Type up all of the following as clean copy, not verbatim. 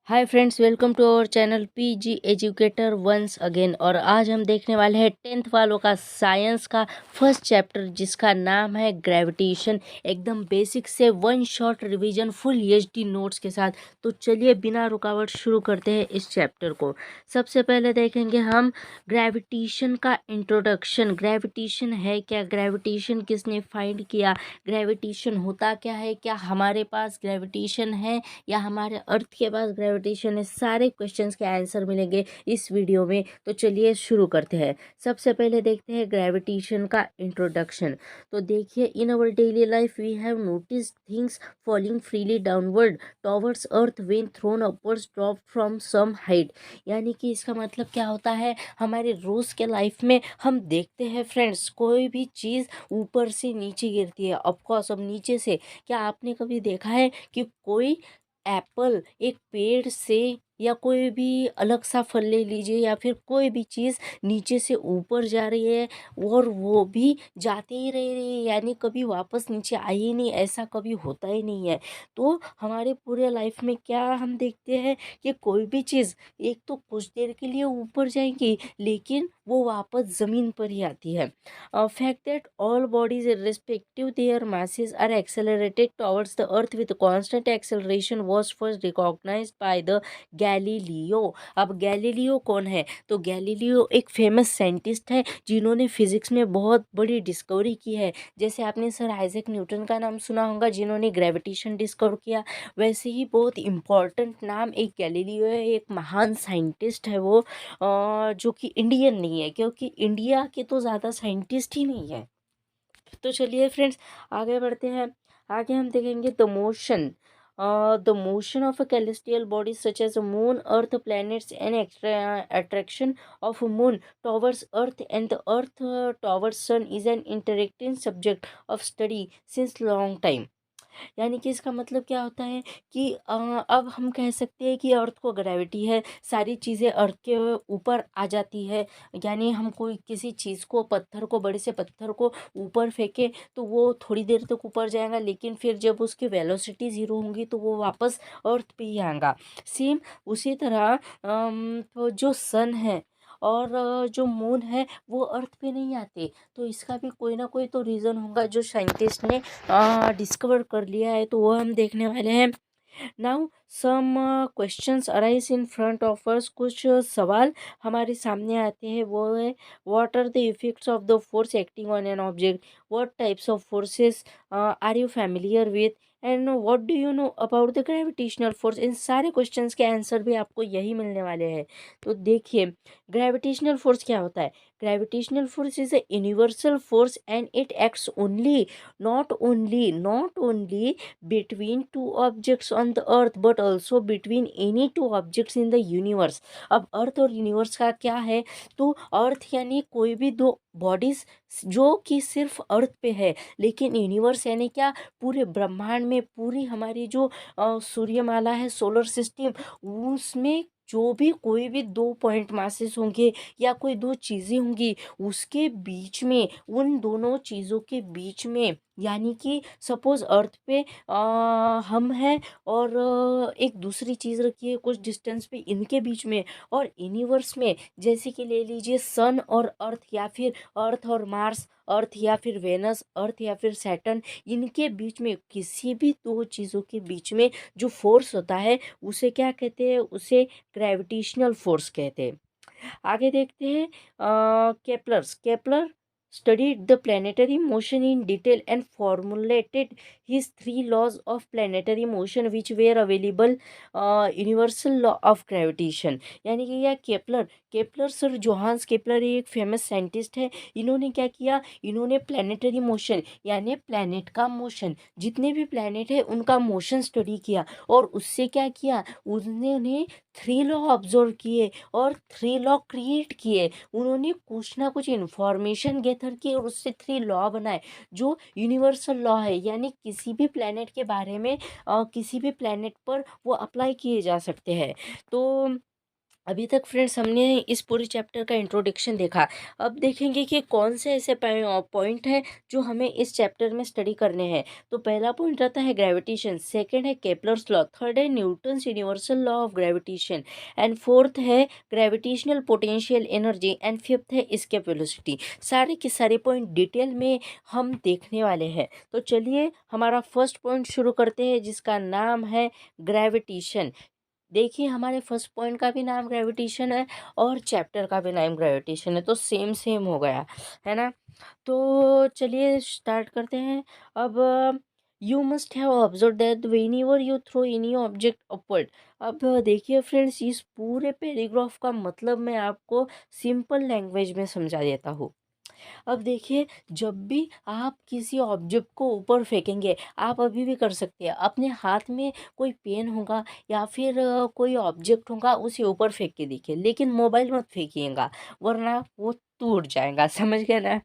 Hi friends, welcome to our channel PG educator once again. और आज हम देखने वाले हैं 10th वालों का साइंस का फर्स्ट चैप्टर, जिसका नाम है ग्रेविटेशन। एकदम बेसिक से one shot revision full HD notes के साथ। तो चलिए बिना रुकावट शुरू करते हैं इस चैप्टर को। सबसे पहले देखेंगे हम ग्रेविटेशन का इंट्रोडक्शन। ग्रेविटेशन है क्या, ग्रेविटेशन किसने फाइंड किया, ग्रेविटेशन होता क्या है, क्या हमारे पास ग्रेविटेशन है या हमारे अर्थ के पास ग्रेविटेशन है। सारे क्वेश्चंस के आंसर मिलेंगे इस वीडियो में। तो चलिए शुरू करते हैं। सबसे पहले देखते हैं ग्रेविटेशन का इंट्रोडक्शन। तो देखिए, in our daily life we have notice things falling freely downward towards earth when thrown upwards drop from some height. यानी कि इसका मतलब क्या होता है, हमारे रोज़ के लाइफ में हम देखते हैं फ्रेंड्स, कोई भी चीज़ ऊपर से नीचे गिरती है। ऑफकोर्स अब नीचे से, क्या आपने कभी देखा है कि कोई एप्पल एक पेड़ से या कोई भी अलग सा फल ले लीजिए या फिर कोई भी चीज़ नीचे से ऊपर जा रही है और वो भी जाते ही रह रही है, यानी कभी वापस नीचे आई ही नहीं, ऐसा कभी होता ही नहीं है। तो हमारे पूरे लाइफ में क्या हम देखते हैं कि कोई भी चीज़ एक तो कुछ देर के लिए ऊपर जाएंगी, लेकिन वो वापस ज़मीन पर ही आती है। fact that all bodies irrespective their masses are accelerated towards the earth with constant acceleration was first recognized by the Galileo. अब गैलीलियो कौन है, तो गैलीलियो एक फेमस साइंटिस्ट है जिन्होंने फिजिक्स में बहुत बड़ी डिस्कवरी की है। जैसे आपने सर आइजैक न्यूटन का नाम सुना होगा जिन्होंने ग्रेविटेशन डिस्कवर किया, वैसे ही बहुत इम्पॉर्टेंट नाम एक गैलीलियो है। एक महान साइंटिस्ट है वो, जो कि इंडियन नहीं है, क्योंकि इंडिया के तो ज़्यादा साइंटिस्ट ही नहीं है। तो चलिए फ्रेंड्स आगे बढ़ते हैं। आगे हम देखेंगे the motion of a celestial bodies such as the moon, earth, planets and attraction of moon towards earth and the earth towards sun is an interesting subject of study since long time। यानी कि इसका मतलब क्या होता है कि अब हम कह सकते हैं कि अर्थ को ग्रेविटी है, सारी चीज़ें अर्थ के ऊपर आ जाती है। यानी हम कोई किसी चीज़ को, पत्थर को, बड़े से पत्थर को ऊपर फेंके तो वो थोड़ी देर तक ऊपर जाएगा, लेकिन फिर जब उसकी वेलोसिटी ज़ीरो होंगी तो वो वापस अर्थ पे ही आएगा। सेम उसी तरह तो जो सन है और जो मून है वो अर्थ पे नहीं आते। तो इसका भी कोई ना कोई तो रीज़न होगा जो साइंटिस्ट ने डिस्कवर कर लिया है, तो वो हम देखने वाले हैं। Now some questions arise in front of us. कुछ सवाल हमारे सामने आते हैं, वो है what are the effects of the force acting on an object, what types of forces are you familiar with, and what do you know about the gravitational force. इन सारे क्वेश्चंस के आंसर भी आपको यही मिलने वाले हैं। तो देखिए, ग्रेविटेशनल फोर्स क्या होता है। Gravitational force is a universal force and it acts only, not only between two objects on the earth but also between any two objects in the universe। अब अर्थ और यूनिवर्स का क्या है, तो अर्थ यानी कोई भी दो बॉडीज जो कि सिर्फ अर्थ पे है, लेकिन यूनिवर्स यानी क्या, पूरे ब्रह्मांड में, पूरी हमारी जो सूर्यमाला है, सोलर सिस्टम, उसमें जो भी कोई भी दो पॉइंट मासेस होंगे या कोई दो चीज़ें होंगी, उसके बीच में, उन दोनों चीज़ों के बीच में, यानी कि सपोज अर्थ पे हम हैं और एक दूसरी चीज़ रखी है कुछ डिस्टेंस पे इनके बीच में, और यूनिवर्स में जैसे कि ले लीजिए सन और अर्थ, या फिर अर्थ और मार्स, अर्थ या फिर वेनस, अर्थ या फिर सैटर्न, इनके बीच में किसी भी दो चीज़ों के बीच में जो फोर्स होता है उसे क्या कहते हैं, उसे ग्रेविटेशनल फोर्स कहते हैं। आगे देखते हैं। Kepler studied the planetary motion in detail and formulated his three laws of planetary motion which were available universal law of gravitation। यानी कि यह केपलर सर जोहान्स केपलर एक फेमस साइंटिस्ट है। इन्होंने क्या किया, इन्होंने प्लानिटरी मोशन यानी प्लैनेट का मोशन, जितने भी प्लैनेट है उनका मोशन स्टडी किया, और उससे क्या किया, उन्होंने थ्री लॉ ऑब्जर्व किए और थ्री लॉ क्रिएट किए। उन्होंने कुछ ना कुछ इन्फॉर्मेशन गैदर की और उससे थ्री लॉ बनाए जो यूनिवर्सल लॉ है, यानी किसी भी प्लेनेट के बारे में किसी भी प्लेनेट पर वो अप्लाई किए जा सकते हैं। तो अभी तक फ्रेंड्स हमने इस पूरे चैप्टर का इंट्रोडक्शन देखा। अब देखेंगे कि कौन से ऐसे पॉइंट हैं जो हमें इस चैप्टर में स्टडी करने हैं। तो पहला पॉइंट रहता है ग्रेविटेशन, सेकंड है केपलर्स लॉ, थर्ड है Newton's universal law of gravitation, and fourth है gravitational potential energy, and fifth है एस्केप वेलोसिटी। सारे के सारे पॉइंट डिटेल में हम देखने वाले हैं। तो चलिए हमारा फर्स्ट पॉइंट शुरू करते हैं, जिसका नाम है ग्रेविटेशन। देखिए हमारे फर्स्ट पॉइंट का भी नाम ग्रेविटेशन है और चैप्टर का भी नाम ग्रेविटेशन है, तो सेम सेम हो गया है ना। तो चलिए स्टार्ट करते हैं। अब you must have observe that whenever you throw any object upward. अब देखिए फ्रेंड्स, इस पूरे पैराग्राफ का मतलब मैं आपको सिंपल लैंग्वेज में समझा देता हूँ। अब देखिए, जब भी आप किसी ऑब्जेक्ट को ऊपर फेंकेंगे, आप अभी भी कर सकते हैं, अपने हाथ में कोई पेन होगा या फिर कोई ऑब्जेक्ट होगा, उसे ऊपर फेंक के देखिए, लेकिन मोबाइल मत फेंकिएगा, वरना वो टूट जाएगा। समझ गए ना।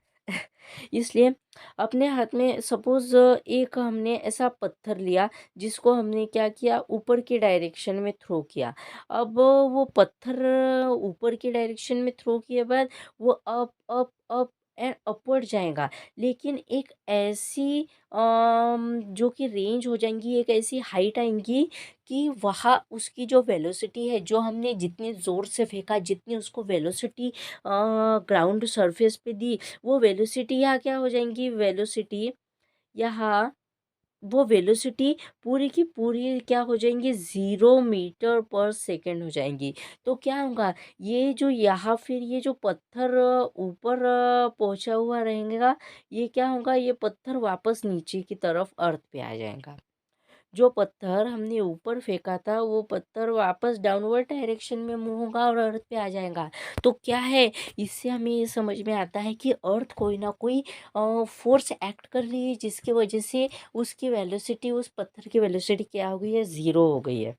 इसलिए अपने हाथ में सपोज एक हमने ऐसा पत्थर लिया, जिसको हमने क्या किया, ऊपर के डायरेक्शन में थ्रो किया। अब वो पत्थर ऊपर के डायरेक्शन में थ्रो किए बाद वो up up up and upward जाएगा, लेकिन एक ऐसी जो कि रेंज हो जाएंगी, एक ऐसी हाइट आएंगी कि वहाँ उसकी जो वेलोसिटी है, जो हमने जितने ज़ोर से फेंका, जितनी उसको वेलोसिटी ग्राउंड सरफेस पे दी, वो वेलोसिटी यहाँ क्या हो जाएंगी, वेलोसिटी यहाँ, वो वेलोसिटी पूरी की पूरी क्या हो जाएंगी, 0 मीटर पर सेकेंड हो जाएंगी। तो क्या होगा, ये जो यहाँ फिर ये जो पत्थर ऊपर पहुंचा हुआ रहेगा, ये क्या होगा, ये पत्थर वापस नीचे की तरफ अर्थ पे आ जाएगा। जो पत्थर हमने ऊपर फेंका था, वो पत्थर वापस डाउनवर्ड डायरेक्शन में मूव होगा और अर्थ पे आ जाएगा। तो क्या है, इससे हमें ये समझ में आता है कि अर्थ कोई ना कोई फोर्स एक्ट कर रही है, जिसकी वजह से उसकी वेलोसिटी, उस पत्थर की वेलोसिटी क्या हो गई है, 0 हो गई है।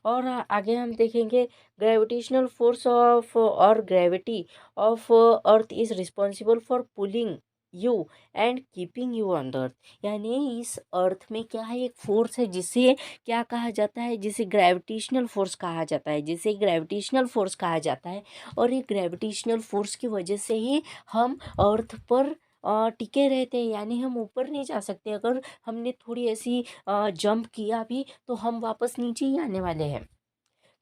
और आगे हम देखेंगे, ग्रेविटेशनल फोर्स ऑफ और gravity of earth is responsible for pulling you and keeping you on the earth. यानी इस अर्थ में क्या है, एक फोर्स है, जिसे क्या कहा जाता है, जिसे ग्रेविटेशनल फोर्स कहा जाता है, जिसे ग्रेविटेशनल फोर्स कहा जाता है। और ये ग्रेविटेशनल फोर्स की वजह से ही हम अर्थ पर टिके रहते हैं, यानी हम ऊपर नहीं जा सकते। अगर हमने थोड़ी ऐसी जंप किया भी, तो हम वापस नीचे ही आने वाले हैं,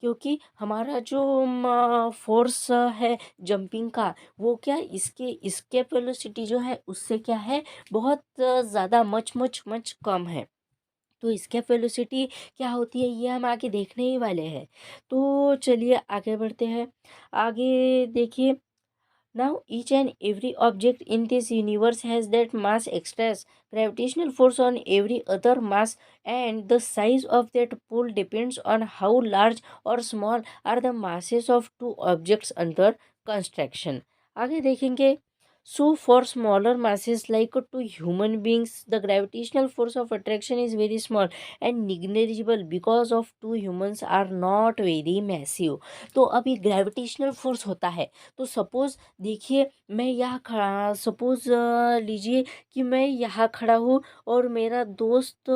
क्योंकि हमारा जो फोर्स है जंपिंग का, वो क्या, इसके इसके वेलोसिटी जो है, उससे क्या है, बहुत ज़्यादा मच मच मच कम है। तो इसके वेलोसिटी क्या होती है, ये हम आगे देखने ही वाले हैं। तो चलिए आगे बढ़ते हैं। आगे देखिए, now, each and every object in this universe has that mass exerts gravitational force on every other mass, and the size of that pull depends on how large or small are the masses of two objects under construction. आगे देखेंगे, so for smaller masses like two human beings, the gravitational force of attraction is very small and negligible because of two humans are not very massive. तो अभी gravitational force होता है, तो suppose देखिए, मैं यहाँ खड़ा, सपोज लीजिए कि मैं यहाँ खड़ा हूँ और मेरा दोस्त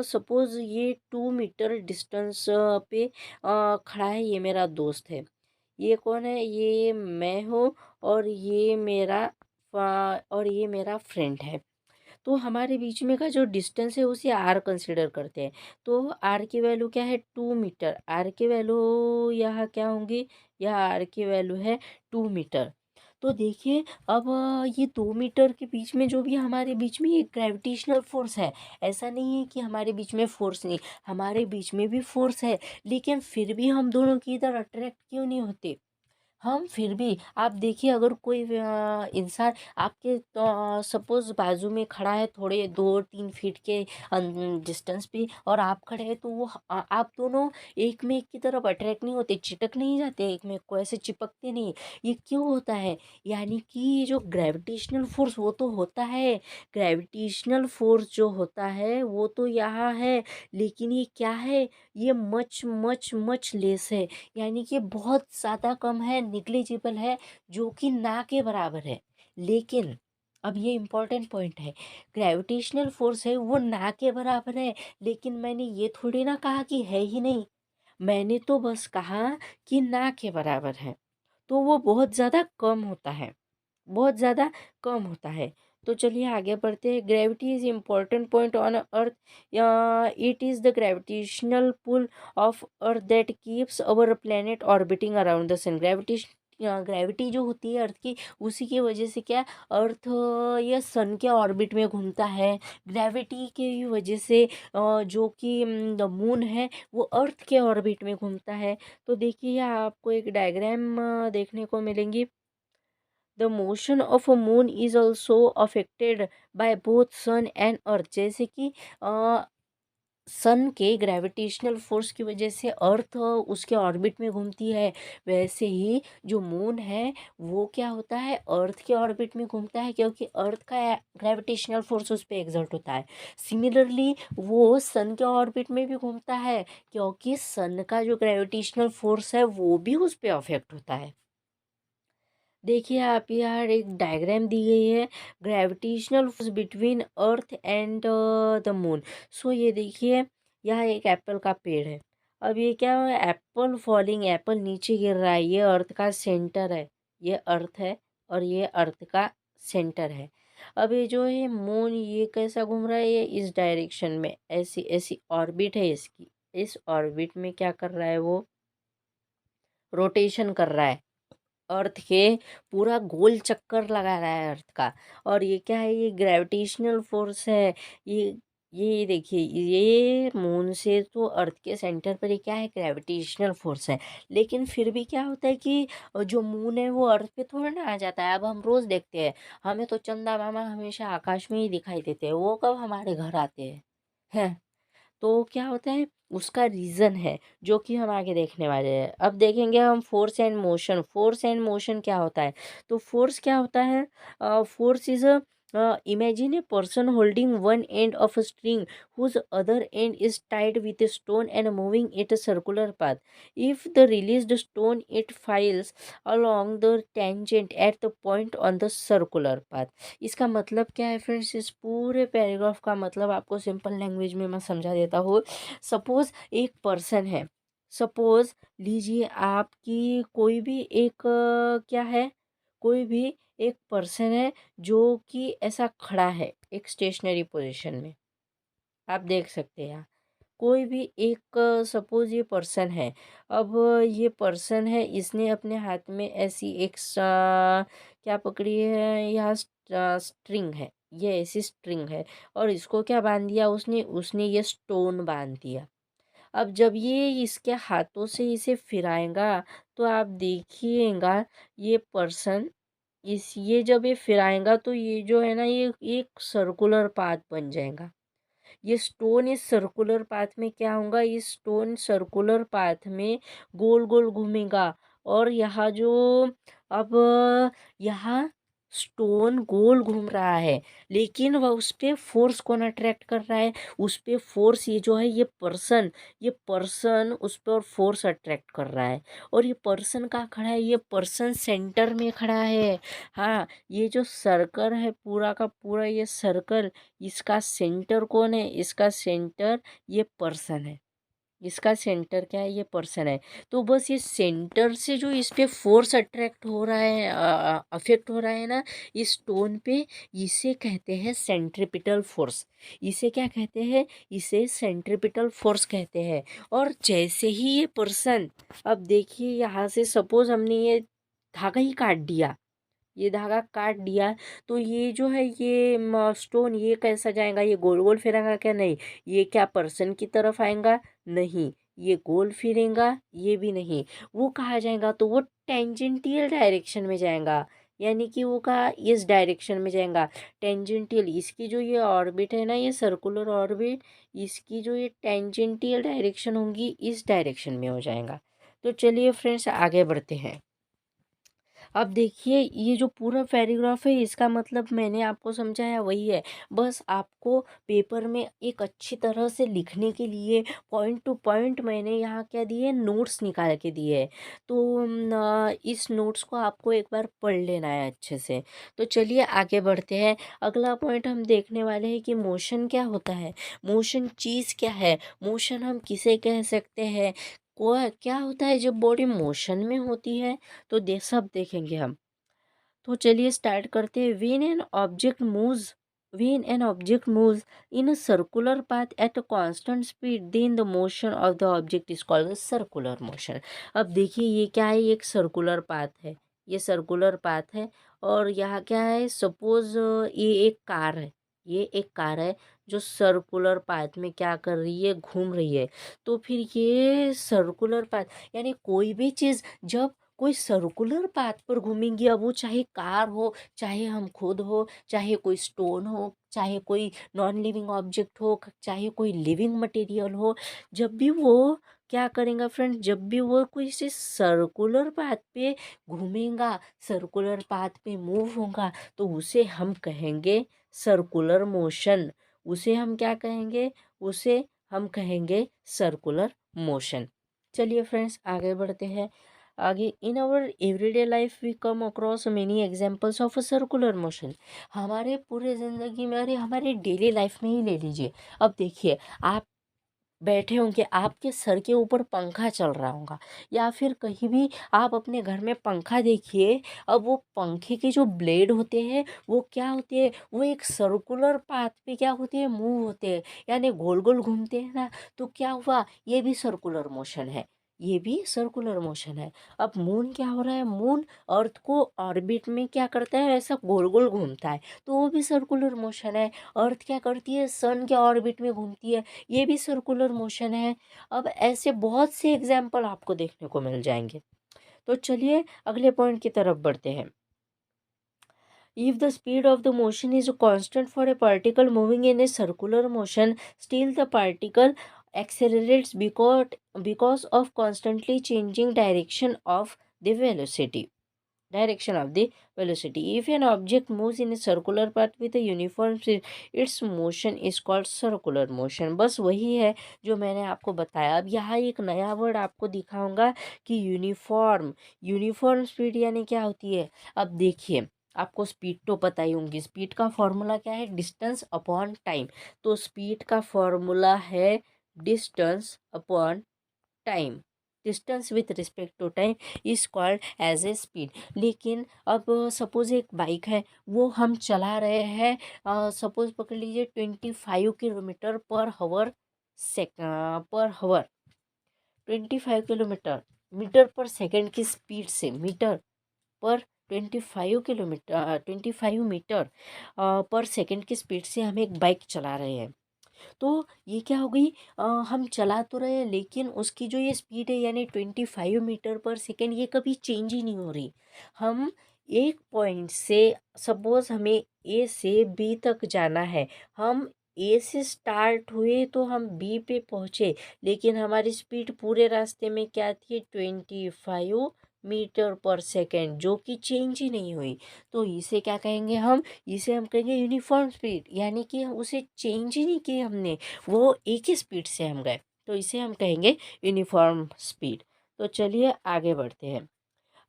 सपोज ये 2 मीटर डिस्टेंस पे खड़ा है, ये मेरा दोस्त है। ये कौन है, ये मैं हूँ, और ये मेरा फ्रेंड है। तो हमारे बीच में का जो डिस्टेंस है, उसे आर कंसिडर करते हैं। तो आर की वैल्यू क्या है, 2 मीटर। आर की वैल्यू यहाँ क्या होंगी, यह आर की वैल्यू है 2 मीटर। तो देखिए, अब ये 2 मीटर के बीच में जो भी हमारे बीच में एक ग्रेविटेशनल फोर्स है, ऐसा नहीं है कि हमारे बीच में फोर्स नहीं, हमारे बीच में भी फोर्स है, लेकिन फिर भी हम दोनों की इधर अट्रैक्ट क्यों नहीं होते। हम फिर भी, आप देखिए, अगर कोई इंसान आपके सपोज बाजू में खड़ा है, थोड़े 2-3 फीट के डिस्टेंस पे, और आप खड़े हैं, तो वो आप दोनों एक में एक की तरफ अट्रैक्ट नहीं होते, चिटक नहीं जाते, एक में एक को ऐसे चिपकते नहीं। ये क्यों होता है, यानी कि ये जो ग्रेविटेशनल फोर्स, वो तो होता है, ग्रेविटेशनल फोर्स जो होता है वो तो यहाँ है, लेकिन ये क्या है, ये मच मच मच लेस है, यानी कि बहुत ज़्यादा कम है, निग्लिजिबल है, जो कि ना के बराबर है। लेकिन अब ये इम्पोर्टेंट पॉइंट है, ग्रेविटेशनल फोर्स है वो ना के बराबर है, लेकिन मैंने ये थोड़ी ना कहा कि है ही नहीं। मैंने तो बस कहा कि ना के बराबर है, तो वो बहुत ज़्यादा कम होता है, बहुत ज़्यादा कम होता है। तो चलिए आगे बढ़ते हैं। Gravity is important point on earth. It is the gravitational pull of earth that keeps our planet orbiting around the sun. Gravity जो होती है अर्थ की, उसी की वजह से क्या अर्थ ये सन के ऑर्बिट में घूमता है। ग्रेविटी की वजह से जो कि द मून है वो अर्थ के ऑर्बिट में घूमता है। तो देखिए आपको एक डायग्राम देखने को मिलेंगी। The motion of a moon is also affected by both sun and earth. जैसे कि सन के ग्रेविटेशनल फोर्स की वजह से अर्थ उसके ऑर्बिट में घूमती है, वैसे ही जो मून है वो क्या होता है, अर्थ के ऑर्बिट में घूमता है, क्योंकि अर्थ का ग्रेविटेशनल फोर्स उस पर एग्जर्ट होता है। सिमिलरली वो सन के ऑर्बिट में भी घूमता है, क्योंकि सन का जो ग्रेविटेशनल फोर्स है वो भी उस पर अफेक्ट होता है। देखिए आप यहाँ एक डायग्राम दी गई है, gravitational force between earth and the moon. So ये देखिए यहाँ एक एप्पल का पेड़ है। अब ये क्या है, एप्पल फॉलिंग, एप्पल नीचे गिर रहा है, ये अर्थ का सेंटर है, ये अर्थ है और ये अर्थ का सेंटर है। अब ये जो है मून, ये कैसा घूम रहा है, ये इस डायरेक्शन में, ऐसी ऐसी ऑर्बिट है इसकी, इस ऑर्बिट में क्या कर रहा है, वो रोटेशन कर रहा है अर्थ के, पूरा गोल चक्कर लगा रहा है अर्थ का। और ये क्या है, ये ग्रेविटेशनल फोर्स है। ये ये देखिए, ये मून से तो अर्थ के सेंटर पर ये क्या है, ग्रेविटेशनल फोर्स है। लेकिन फिर भी क्या होता है कि जो मून है वो अर्थ पे थोड़ा ना आ जाता है। अब हम रोज देखते हैं, हमें तो चंदा मामा हमेशा आकाश में ही दिखाई देते हैं, वो कब हमारे घर आते हैं। तो क्या होता है, उसका रीज़न है जो कि हम आगे देखने वाले हैं। अब देखेंगे हम force and motion. Force and motion क्या होता है, तो फोर्स क्या होता है, force is a imagine a person holding one end of a string whose other end is tied with a stone and moving it a circular path. If the released stone it files along the tangent at the point on the circular path. इसका मतलब क्या है friends, इस पूरे paragraph का मतलब आपको simple language में मैं समझा देता हूँ। सपोज एक पर्सन है, सपोज लीजिए आपकी कोई भी एक क्या है, कोई भी एक पर्सन है जो कि ऐसा खड़ा है एक स्टेशनरी पोजीशन में, आप देख सकते हैं यहाँ कोई भी एक, सपोज ये पर्सन है। अब ये पर्सन है, इसने अपने हाथ में ऐसी एक क्या पकड़ी है, यहाँ स्ट्रिंग है, ये ऐसी स्ट्रिंग है, और इसको क्या बांध दिया उसने, उसने ये स्टोन बांध दिया। अब जब ये इसके हाथों से इसे फिराएगा तो आप देखिएगा ये पर्सन, इस ये जब ये फिराएगा तो ये जो है ना, ये एक सर्कुलर पाथ बन जाएगा। ये स्टोन इस सर्कुलर पाथ में क्या होगा, इस स्टोन सर्कुलर पाथ में गोल गोल घूमेगा। और यहाँ जो, अब यहाँ स्टोन गोल घूम रहा है, लेकिन वह उस पे फोर्स कौन अट्रैक्ट कर रहा है, उस पे फोर्स ये जो है, ये पर्सन उस पर फोर्स अट्रैक्ट कर रहा है। और ये पर्सन कहाँ खड़ा है, ये पर्सन सेंटर में खड़ा है। हाँ, ये जो सर्कल है पूरा का पूरा, ये सर्कल, इसका सेंटर कौन है, इसका सेंटर ये पर्सन है। इसका सेंटर क्या है, ये पर्सन है। तो बस ये सेंटर से जो इस पे फोर्स अट्रैक्ट हो रहा है, अफेक्ट हो रहा है ना इस स्टोन पे, इसे कहते हैं सेंट्रिपिटल फोर्स। इसे क्या कहते हैं, इसे सेंट्रिपिटल फोर्स कहते हैं। और जैसे ही ये पर्सन, अब देखिए यहाँ से सपोज हमने ये धागा ही काट दिया, ये धागा काट दिया, तो ये जो है ये स्टोन ये कैसा जाएगा, ये गोल गोल फिरेगा क्या, नहीं। ये क्या पर्सन की तरफ आएगा, नहीं। ये गोल फिरेगा, ये भी नहीं। वो कहाँ जाएगा, तो वो टेंजेंटियल डायरेक्शन में जाएगा, यानी कि वो कहाँ, इस डायरेक्शन में जाएगा। टेंजेंटियल, इसकी जो ये ऑर्बिट है ना, ये सर्कुलर ऑर्बिट, इसकी जो ये टेंजेंटियल डायरेक्शन होगी इस डायरेक्शन में हो जाएगा। तो चलिए फ्रेंड्स आगे बढ़ते हैं। अब देखिए ये जो पूरा पैराग्राफ है इसका मतलब मैंने आपको समझाया वही है। बस आपको पेपर में एक अच्छी तरह से लिखने के लिए पॉइंट टू पॉइंट मैंने यहाँ क्या दिए, नोट्स निकाल के दिए है। तो इस नोट्स को आपको एक बार पढ़ लेना है अच्छे से। तो चलिए आगे बढ़ते हैं। अगला पॉइंट हम देखने वाले हैं कि मोशन क्या होता है, मोशन चीज़ क्या है, मोशन हम किसे कह सकते हैं, को क्या होता है जब बॉडी मोशन में होती है, तो सब देखेंगे हम। तो चलिए स्टार्ट करते हैं। When an object moves in a circular path at a constant speed, then the motion of the object is called a circular motion. अब देखिए ये क्या है, एक सर्कुलर पाथ है, ये सर्कुलर पाथ है। और यहाँ क्या है, सपोज ये एक कार है, ये एक कार है जो सर्कुलर पाथ में क्या कर रही है, घूम रही है। तो फिर ये सर्कुलर पाथ, यानी कोई भी चीज़ जब कोई सर्कुलर पाथ पर घूमेंगी, अब वो चाहे कार हो, चाहे हम खुद हो, चाहे कोई स्टोन हो, चाहे कोई नॉन लिविंग ऑब्जेक्ट हो, चाहे कोई लिविंग मटेरियल हो, जब भी वो क्या करेगा फ्रेंड, जब भी वो कोई से सर्कुलर पाथ पे घूमेगा, सर्कुलर पाथ पे मूव होगा, तो उसे हम कहेंगे सर्कुलर मोशन। उसे हम क्या कहेंगे, उसे हम कहेंगे सर्कुलर मोशन। चलिए फ्रेंड्स आगे बढ़ते हैं। आगे, in our everyday life we come across many examples of a circular motion. हमारे पूरे ज़िंदगी में, अरे हमारे डेली लाइफ में ही ले लीजिए। अब देखिए, आप बैठे होंगे, आपके सर के ऊपर पंखा चल रहा होगा, या फिर कहीं भी आप अपने घर में पंखा देखिए। अब वो पंखे के जो ब्लेड होते हैं वो क्या होते हैं, वो एक सर्कुलर पाथ पे क्या होते हैं, मूव होते हैं, यानी गोल गोल घूमते हैं ना। तो क्या हुआ, ये भी सर्कुलर मोशन है, ये भी सर्कुलर मोशन है। अब मून क्या हो रहा है, मून अर्थ को ऑर्बिट में क्या करता है, ऐसा गोल गोल घूमता है, तो वो भी सर्कुलर मोशन है। अर्थ क्या करती है, सन के ऑर्बिट में घूमती है, ये भी सर्कुलर मोशन है। अब ऐसे बहुत से एग्जाम्पल आपको देखने को मिल जाएंगे। तो चलिए अगले पॉइंट की तरफ बढ़ते हैं। If the speed of the motion is constant for a particle moving in a circular motion, still the particle accelerates because of constantly changing direction of the velocity. If an object moves in a circular path with a uniform speed, its motion is called circular motion. बस वही है जो मैंने आपको बताया। अब यहाँ एक नया वर्ड आपको दिखाऊंगा कि यूनिफॉर्म स्पीड यानी क्या होती है। अब देखिए, आपको स्पीड तो पता ही होंगी, स्पीड का फॉर्मूला क्या है, डिस्टेंस अपॉन टाइम। तो स्पीड का फॉर्मूला है distance upon time. Distance with respect to time is called as a speed. लेकिन अब सपोज एक बाइक है, वो हम चला रहे हैं, सपोज पकड़ लीजिए 25 किलोमीटर पर हवर, पर हवर 25 किलोमीटर मीटर पर सेकेंड की स्पीड से, मीटर पर 25 मीटर पर सेकेंड की स्पीड से हम एक बाइक चला रहे हैं। तो ये क्या हो गई, हम चला तो रहे हैं, लेकिन उसकी जो ये स्पीड है यानी 25 मीटर पर सेकेंड, ये कभी चेंज ही नहीं हो रही। हम एक पॉइंट से, सपोज हमें ए से बी तक जाना है, हम ए से स्टार्ट हुए तो हम बी पे पहुँचे, लेकिन हमारी स्पीड पूरे रास्ते में क्या थी, 25 मीटर पर सेकेंड, जो कि चेंज ही नहीं हुई। तो इसे क्या कहेंगे हम, इसे हम कहेंगे यूनिफॉर्म स्पीड, यानी कि उसे चेंज ही नहीं किया हमने, वो एक ही स्पीड से हम गए, तो इसे हम कहेंगे यूनिफॉर्म स्पीड। तो चलिए आगे बढ़ते हैं।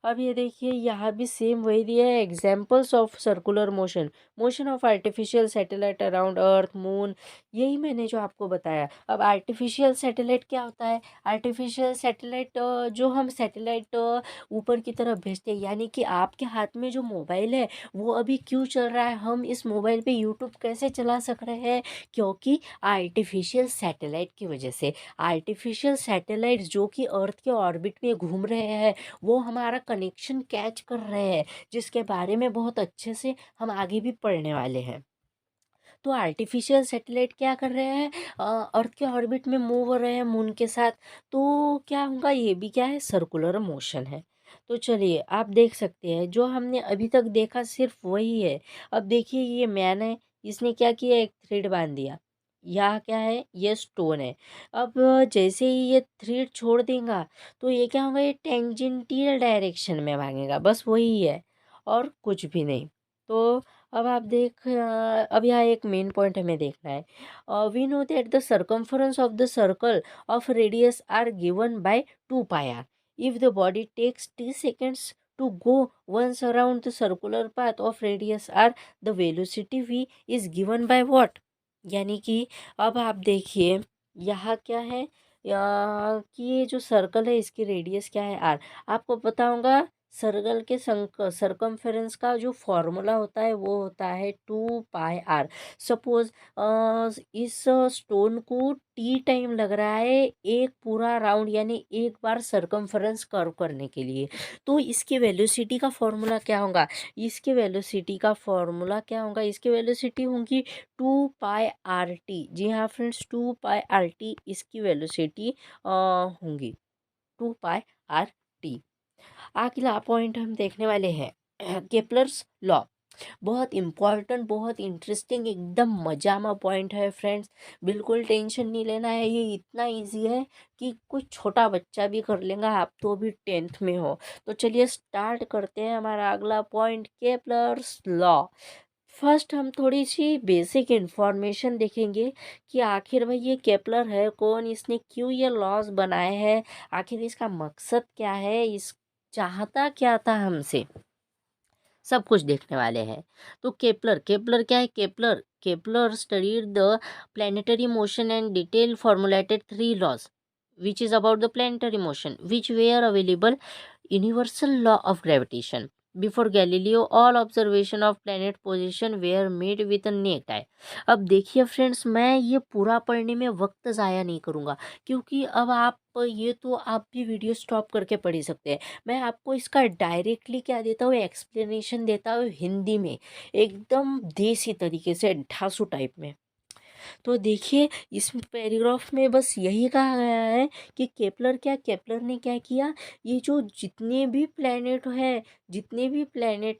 अब ये देखिए, यहाँ भी सेम वही दिया है, examples of circular motion, motion of artificial satellite around earth, moon, यही मैंने जो आपको बताया। अब आर्टिफिशियल सैटेलाइट क्या होता है, आर्टिफिशियल सैटेलाइट जो हम सैटेलाइट ऊपर की तरफ भेजते हैं, यानी कि आपके हाथ में जो मोबाइल है वो अभी क्यों चल रहा है, हम इस मोबाइल पे यूट्यूब कैसे चला सक रहे हैं, क्योंकि आर्टिफिशियल सैटेलाइट की वजह से। आर्टिफिशियल सैटेलाइट जो कि अर्थ के ऑर्बिट में घूम रहे हैं, वो हमारा कनेक्शन कैच कर रहे हैं, जिसके बारे में बहुत अच्छे से हम आगे भी पढ़ने वाले हैं। तो आर्टिफिशियल सैटेलाइट क्या कर रहे हैं, अर्थ के ऑर्बिट में मूव हो रहे हैं मून के साथ, तो क्या होगा, ये भी क्या है, सर्कुलर मोशन है। तो चलिए आप देख सकते हैं, जो हमने अभी तक देखा सिर्फ वही है। अब देखिए, ये मैन है, इसने क्या किया, एक थ्रेड बांध दिया, यहाँ क्या है, ये स्टोन है। अब जैसे ही ये थ्रेड छोड़ देगा, तो ये क्या होगा, ये टेंजेंटियल डायरेक्शन में भागेगा, बस वही है और कुछ भी नहीं। तो अब अब यहाँ एक मेन पॉइंट हमें देखना है। We know that the circumference of the circle of radius r given by 2 πr। If the body takes t seconds to go once around the circular path of radius r, the velocity v is given by what। यानी कि अब आप देखिए, यहाँ क्या है, कि ये जो सर्कल है इसकी रेडियस क्या है आर। आपको पता होगा सर्कल के सरकमफेरेंस का जो फॉर्मूला होता है वो होता है 2 पाई आर। सपोज इस स्टोन को टी टाइम लग रहा है एक पूरा राउंड यानी एक बार सरकमफेरेंस कर्व करने के लिए, तो इसके वेलोसिटी का फॉर्मूला क्या होगा? इसके वेलोसिटी होगी 2 पाई आर टी। जी हाँ फ्रेंड्स, 2 पाई आर टी इसकी वेलोसिटी होंगी, 2 पाई आर टी। अगला पॉइंट हम देखने वाले हैं केपलर्स लॉ। बहुत इम्पॉर्टेंट, बहुत इंटरेस्टिंग, एकदम मजामा पॉइंट है फ्रेंड्स। बिल्कुल टेंशन नहीं लेना है, ये इतना इजी है कि कुछ छोटा बच्चा भी कर लेगा, आप तो अभी 10th में हो। तो चलिए स्टार्ट करते हैं हमारा अगला पॉइंट, केपलर्स लॉ। फर्स्ट हम थोड़ी सी बेसिक इंफॉर्मेशन देखेंगे कि आखिर भाई ये केपलर है कौन, इसने क्यों ये लॉज बनाए हैं, आखिर इसका मकसद क्या है, इस चाहता क्या था हमसे, सब कुछ देखने वाले हैं। तो केपलर केपलर क्या है? Kepler Kepler studied the planetary motion and detail formulated 3 laws which is about the planetary motion which were available universal law of gravitation. Before Galileo, all observation of planet position were made with a naked eye. अब देखिए friends, मैं ये पूरा पढ़ने में वक्त ज़ाया नहीं करूँगा, क्योंकि अब आप ये तो आप भी वीडियो स्टॉप करके पढ़ ही सकते हैं। मैं आपको इसका डायरेक्टली क्या देता हूँ, एक्सप्लेनेशन देता हूँ हिंदी में, एकदम देसी तरीके से, ढासू टाइप में। तो देखिए इस पैराग्राफ में बस यही कहा गया है कि केपलर ने क्या किया, ये जो जितने भी प्लेनेट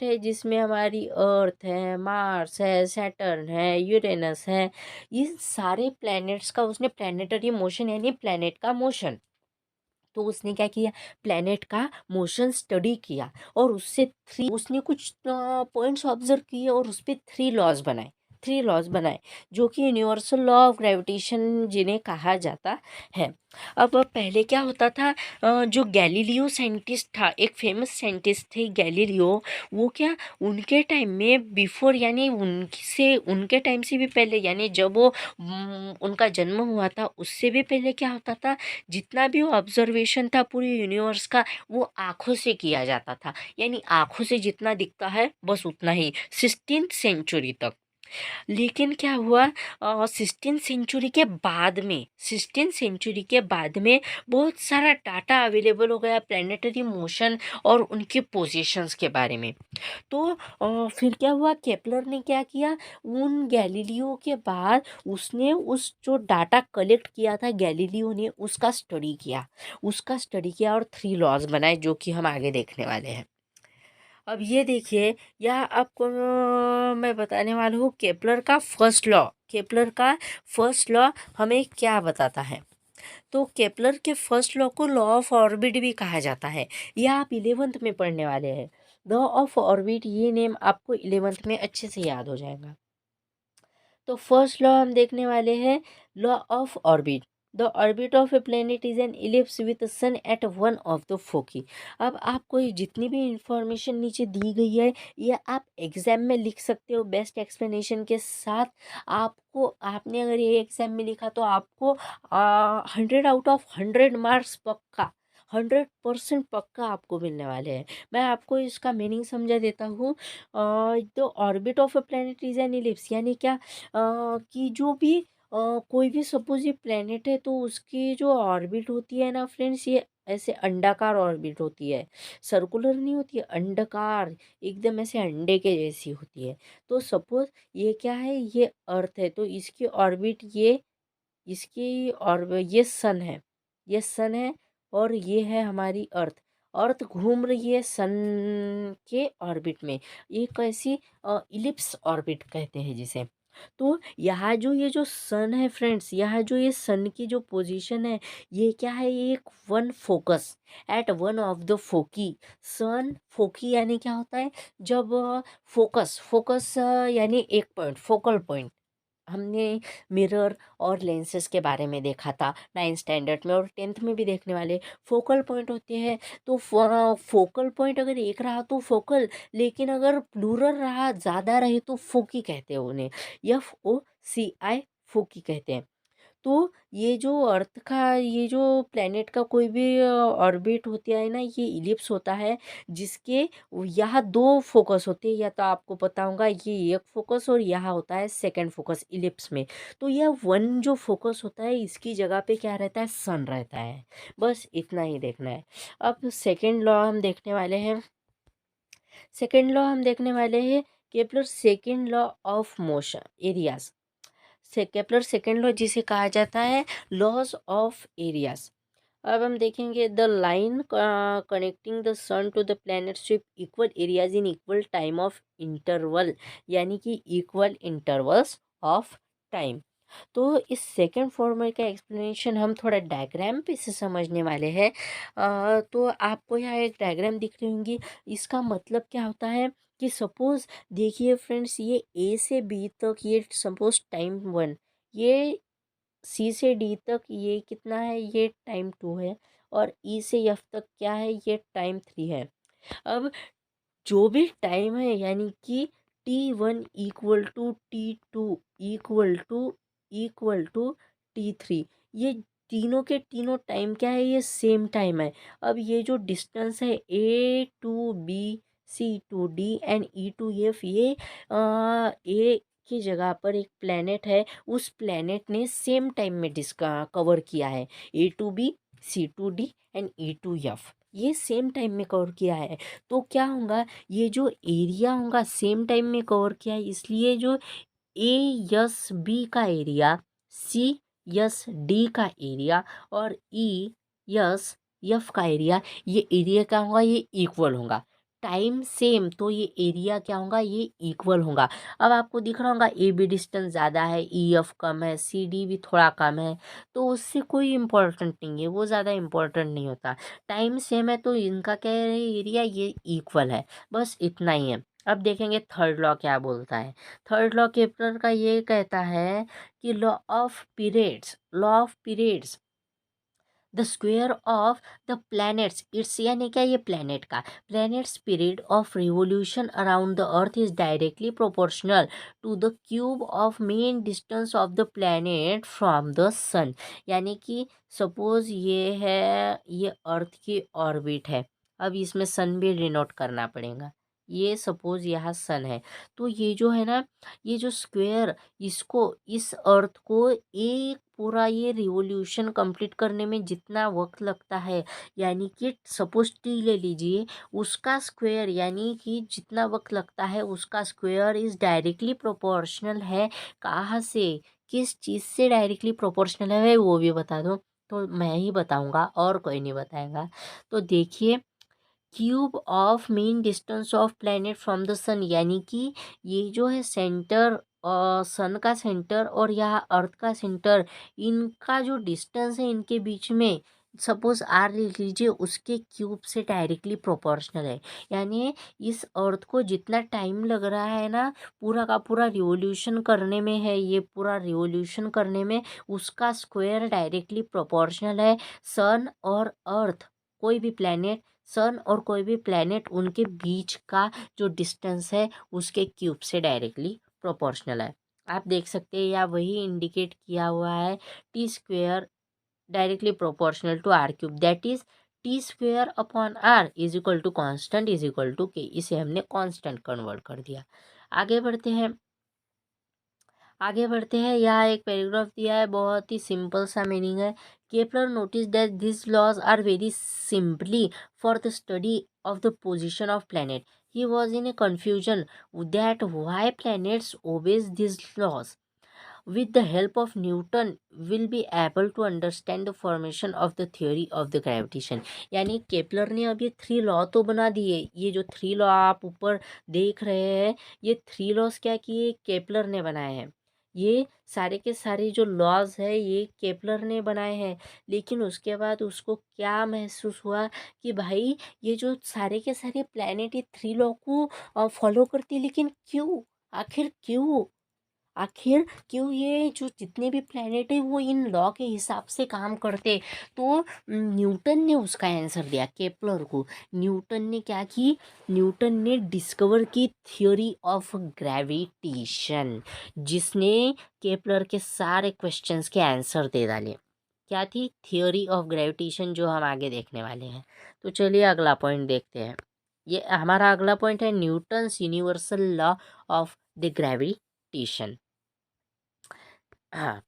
है जिसमें हमारी अर्थ है, मार्स है, सैटर्न है, यूरेनस है, इन सारे प्लैनेट्स का उसने प्लैनेटरी मोशन यानी प्लैनेट का मोशन, तो उसने क्या किया, प्लैनेट का मोशन स्टडी किया और उसने कुछ पॉइंट्स ऑब्जर्व किए और उस पर 3 लॉज बनाए जो कि यूनिवर्सल लॉ ऑफ ग्रेविटेशन जिन्हें कहा जाता है। अब पहले क्या होता था, जो गैलीलियो साइंटिस्ट था, एक फेमस साइंटिस्ट थे गैलीलियो, वो क्या, उनके टाइम में बिफोर यानी उनके टाइम से भी पहले यानी जब वो उनका जन्म हुआ था उससे भी पहले क्या होता था, जितना भी ऑब्जर्वेशन था पूरी यूनिवर्स का वो आँखों से किया जाता था, यानी आँखों से जितना दिखता है बस उतना ही 16th सेंचुरी तक। लेकिन क्या हुआ, 16th सेंचुरी के बाद में बहुत सारा डाटा अवेलेबल हो गया प्लानिटरी मोशन और उनके पोजीशंस के बारे में। तो फिर क्या हुआ, केपलर ने क्या किया, उन गैलीलियो के बाद उसने उस जो डाटा कलेक्ट किया था गैलीलियो ने उसका स्टडी किया और 3 लॉज बनाए जो कि हम आगे देखने वाले हैं। अब ये देखिए, यह आपको मैं बताने वाला हूँ केपलर का फर्स्ट लॉ हमें क्या बताता है। तो केपलर के फर्स्ट लॉ को लॉ ऑफ ऑर्बिट भी कहा जाता है, यह आप 11th में पढ़ने वाले हैं। लॉ ऑफ ऑर्बिट, ये नेम आपको 11th में अच्छे से याद हो जाएगा। तो फर्स्ट लॉ हम देखने वाले हैं, law of orbit. The orbit of a planet is an ellipse with sun at one of the foci. अब आपको ये जितनी भी इंफॉर्मेशन नीचे दी गई है ये आप एग्जाम में लिख सकते हो बेस्ट एक्सप्लेनेशन के साथ। आपने अगर ये एग्जाम में लिखा तो आपको 100 आउट ऑफ 100 मार्क्स पक्का, 100% पक्का आपको मिलने वाले हैं। मैं आपको इसका मीनिंग समझा देता हूँ। The orbit of a planet is an ellipse यानी क्या, कि जो भी कोई भी सपोज ये प्लेनेट है तो उसकी जो ऑर्बिट होती है ना फ्रेंड्स, ये ऐसे अंडाकार ऑर्बिट होती है, सर्कुलर नहीं होती है, अंडाकार, एकदम ऐसे अंडे के जैसी होती है। तो सपोज ये क्या है, ये अर्थ है तो इसकी ऑर्बिट ये सन है और ये है हमारी अर्थ। अर्थ घूम रही है सन के ऑर्बिट में, ये कैसी, इलिप्स ऑर्बिट कहते हैं जिसे। तो यहाँ जो ये जो सन है फ्रेंड्स, यहाँ जो ये सन की जो पोजीशन है, ये क्या है, ये एक one focus at one of the foci. Sun foci यानी क्या होता है, जब फोकस फोकस यानी एक पॉइंट, फोकल पॉइंट। हमने मिरर और लेंसेज के बारे में देखा था 9th स्टैंडर्ड में और 10th में भी देखने वाले, फोकल पॉइंट होते हैं। तो फोकल पॉइंट अगर एक रहा तो फोकल, लेकिन अगर प्लूरल रहा, ज़्यादा रहे तो फोकी कहते हैं उन्हें, FOCI, फोकी कहते हैं। तो ये जो अर्थ का ये जो प्लेनेट का कोई भी ऑर्बिट होता है ना, ये इलिप्स होता है, जिसके यहाँ दो फोकस होते हैं, या तो आपको पता होगा ये एक फोकस और यहाँ होता है सेकंड फोकस इलिप्स में। तो यह वन जो फोकस होता है, इसकी जगह पे क्या रहता है, सन रहता है। बस इतना ही देखना है। अब सेकंड लॉ हम देखने वाले हैं। सेकंड लॉ हम देखने वाले हैं Kepler second law of motion areas. से केपलर सेकंड लॉ जिसे कहा जाता है लॉज ऑफ एरियाज। अब हम देखेंगे the line connecting the sun to the planet ship equal areas in equal time of interval, यानी कि इक्वल इंटरवल्स ऑफ टाइम। तो इस सेकेंड फॉर्मूले का एक्सप्लेनेशन हम थोड़ा डायग्राम पे से समझने वाले हैं। तो आपको यहाँ एक डायग्राम दिख रही होंगी। इसका मतलब क्या होता है कि सपोज देखिए फ्रेंड्स, ये ए से बी तक ये सपोज टाइम वन, ये सी से डी तक ये कितना है, ये टाइम टू है, और ई से एफ तक क्या है, ये टाइम थ्री है। अब जो भी टाइम है, यानी कि T1 equal to T2 equal to T3, ये तीनों के तीनों टाइम क्या है, ये सेम टाइम है। अब ये जो डिस्टेंस है A to B, C to D and E to F, ये ए की जगह पर एक प्लेनेट है, उस प्लेनेट ने सेम टाइम में डिस्का कवर किया है। A to B, C to D and E to F, ये सेम टाइम में कवर किया है। तो क्या होगा, ये जो एरिया होगा सेम टाइम में कवर किया है, इसलिए जो A+B का एरिया, C+D का एरिया और E+F का एरिया, ये एरिया क्या होगा, ये इक्वल होगा। टाइम सेम, तो ये एरिया क्या होगा, ये इक्वल होगा। अब आपको दिख रहा होगा ए बी डिस्टेंस ज़्यादा है, EF कम है, CD भी थोड़ा कम है, तो उससे कोई इम्पोर्टेंट नहीं है, वो ज़्यादा इम्पोर्टेंट नहीं होता। टाइम सेम है तो इनका क्या है, एरिया ये इक्वल है। बस इतना ही है। अब देखेंगे थर्ड लॉ क्या बोलता है। थर्ड लॉ केपलर का ये कहता है कि law of periods the square of the planets its, यानी क्या, ये प्लैनेट का planets period of revolution around the earth is directly proportional to the cube of mean distance of the planet from the sun. यानी कि suppose ये है, ये अर्थ की ऑर्बिट है। अब इसमें सन भी डिनोट करना पड़ेगा। ये सपोज यहाँ सन है, तो ये जो है ना, ये जो स्क्वेयर, इसको, इस अर्थ को एक पूरा ये रिवोल्यूशन कंप्लीट करने में जितना वक्त लगता है, यानी कि सपोज टी ले लीजिए, उसका स्क्वायर यानी कि जितना वक्त लगता है उसका स्क्वायर इज डायरेक्टली प्रोपोर्शनल है। कहाँ से, किस चीज़ से डायरेक्टली प्रोपोर्शनल है वो भी बता दो, तो मैं ही बताऊंगा और कोई नहीं बताएगा। तो देखिए, cube of mean distance of planet from the sun, यानी कि ये जो है सेंटर, सन का सेंटर और यहाँ अर्थ का सेंटर, इनका जो डिस्टेंस है इनके बीच में, सपोज आर लिख लीजिए, उसके क्यूब से डायरेक्टली प्रोपोर्शनल है। यानी इस अर्थ को जितना टाइम लग रहा है ना पूरा का पूरा रिवोल्यूशन करने में है, ये पूरा रिवोल्यूशन करने में, उसका स्क्वायर डायरेक्टली प्रोपोर्शनल है सन और अर्थ, कोई भी प्लैनेट, सन और कोई भी प्लैनेट, उनके बीच का जो डिस्टेंस है उसके क्यूब से डायरेक्टली प्रोपोर्शनल है। आप देख सकते हैं या वही इंडिकेट किया हुआ है, t square directly proportional to r cube, that is t square upon r is equal to constant is equal to k. इसे हमने कॉन्स्टेंट कन्वर्ट कर दिया। आगे बढ़ते हैं। यहाँ एक पैराग्राफ दिया है, बहुत ही सिंपल सा मीनिंग है। Kepler notice that this laws are very simply for the study of the position of planet. He was in a confusion that why planets obeys this laws. With the help of Newton will be able to understand the formation of the theory of the gravitation। यानी Kepler ने अब ये three law तो बना दिए। ये जो three law आप ऊपर देख रहे हैं, ये थ्री लॉज क्या किए, केपलर ने बनाए हैं। ये सारे के सारे जो लॉज है ये केपलर ने बनाए हैं। लेकिन उसके बाद उसको क्या महसूस हुआ कि भाई ये जो सारे के सारे प्लैनेट ये थ्री लॉ को फॉलो करती है, लेकिन क्यों, आखिर क्यों। आखिर क्यों ये जो जितने भी प्लैनेट है वो इन लॉ के हिसाब से काम करते। तो न्यूटन ने उसका आंसर दिया केपलर को। न्यूटन ने क्या की, न्यूटन ने डिस्कवर की थ्योरी ऑफ ग्रेविटेशन, जिसने केपलर के सारे क्वेश्चंस के आंसर दे डाले। क्या थी? थ्योरी ऑफ ग्रेविटेशन, जो हम आगे देखने वाले हैं। तो चलिए अगला पॉइंट देखते हैं। ये हमारा अगला पॉइंट है Newton's universal law of the gravitation. हाँ,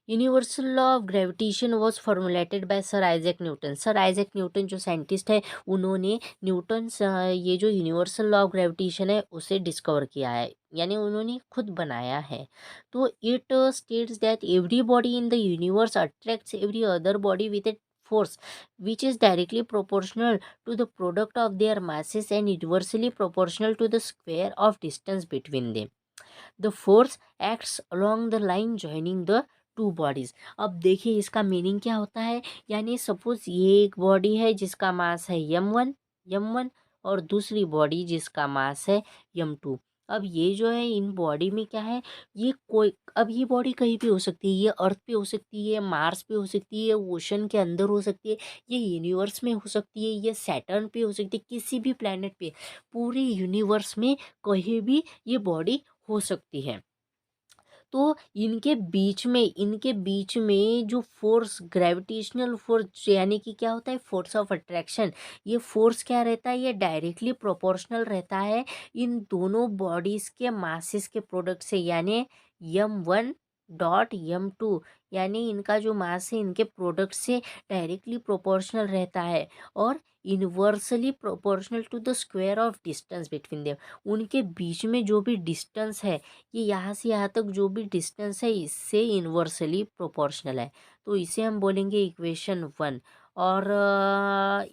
universal law of gravitation was formulated by sir Isaac Newton. Sir Isaac Newton जो साइंटिस्ट है, उन्होंने न्यूटन ये जो यूनिवर्सल लॉ ऑफ ग्रेविटेशन है उसे डिस्कवर किया है, यानी उन्होंने खुद बनाया है। तो it states that every body in the universe attracts every other body with A force which is directly proportional to the product of their masses and inversely proportional to the square of distance between them. The force acts along the line joining the two bodies. अब देखिए इसका meaning क्या होता है। यानी suppose ये एक body है जिसका मास है यम वन और दूसरी बॉडी जिसका मास है यम 2। अब ये जो है इन बॉडी में क्या है, ये कोई, अब ये बॉडी कहीं भी हो सकती है, ये अर्थ पे हो सकती है, मार्स पे हो सकती है, ओशन के अंदर हो सकती है, ये यूनिवर्स में हो सकती है, ये सैटर्न पे हो सकती है, किसी भी प्लेनेट पे, पूरे यूनिवर्स में कहीं भी ये बॉडी हो सकती है। तो इनके बीच में जो फोर्स, ग्रेविटेशनल फोर्स, यानी कि क्या होता है, फोर्स ऑफ अट्रैक्शन, ये फोर्स क्या रहता है, ये डायरेक्टली प्रोपोर्शनल रहता है इन दोनों बॉडीज के मासेस के प्रोडक्ट से, यानी यम 1 डॉट यम 2, यानी इनका जो मास है इनके प्रोडक्ट से डायरेक्टली प्रोपोर्शनल रहता है और inversely proportional to the square of distance between them. उनके बीच में जो भी डिस्टेंस है, ये यहाँ से यहाँ तक जो भी डिस्टेंस है इससे इन्वर्सली प्रोपोर्शनल है। तो इसे हम बोलेंगे इक्वेशन 1 और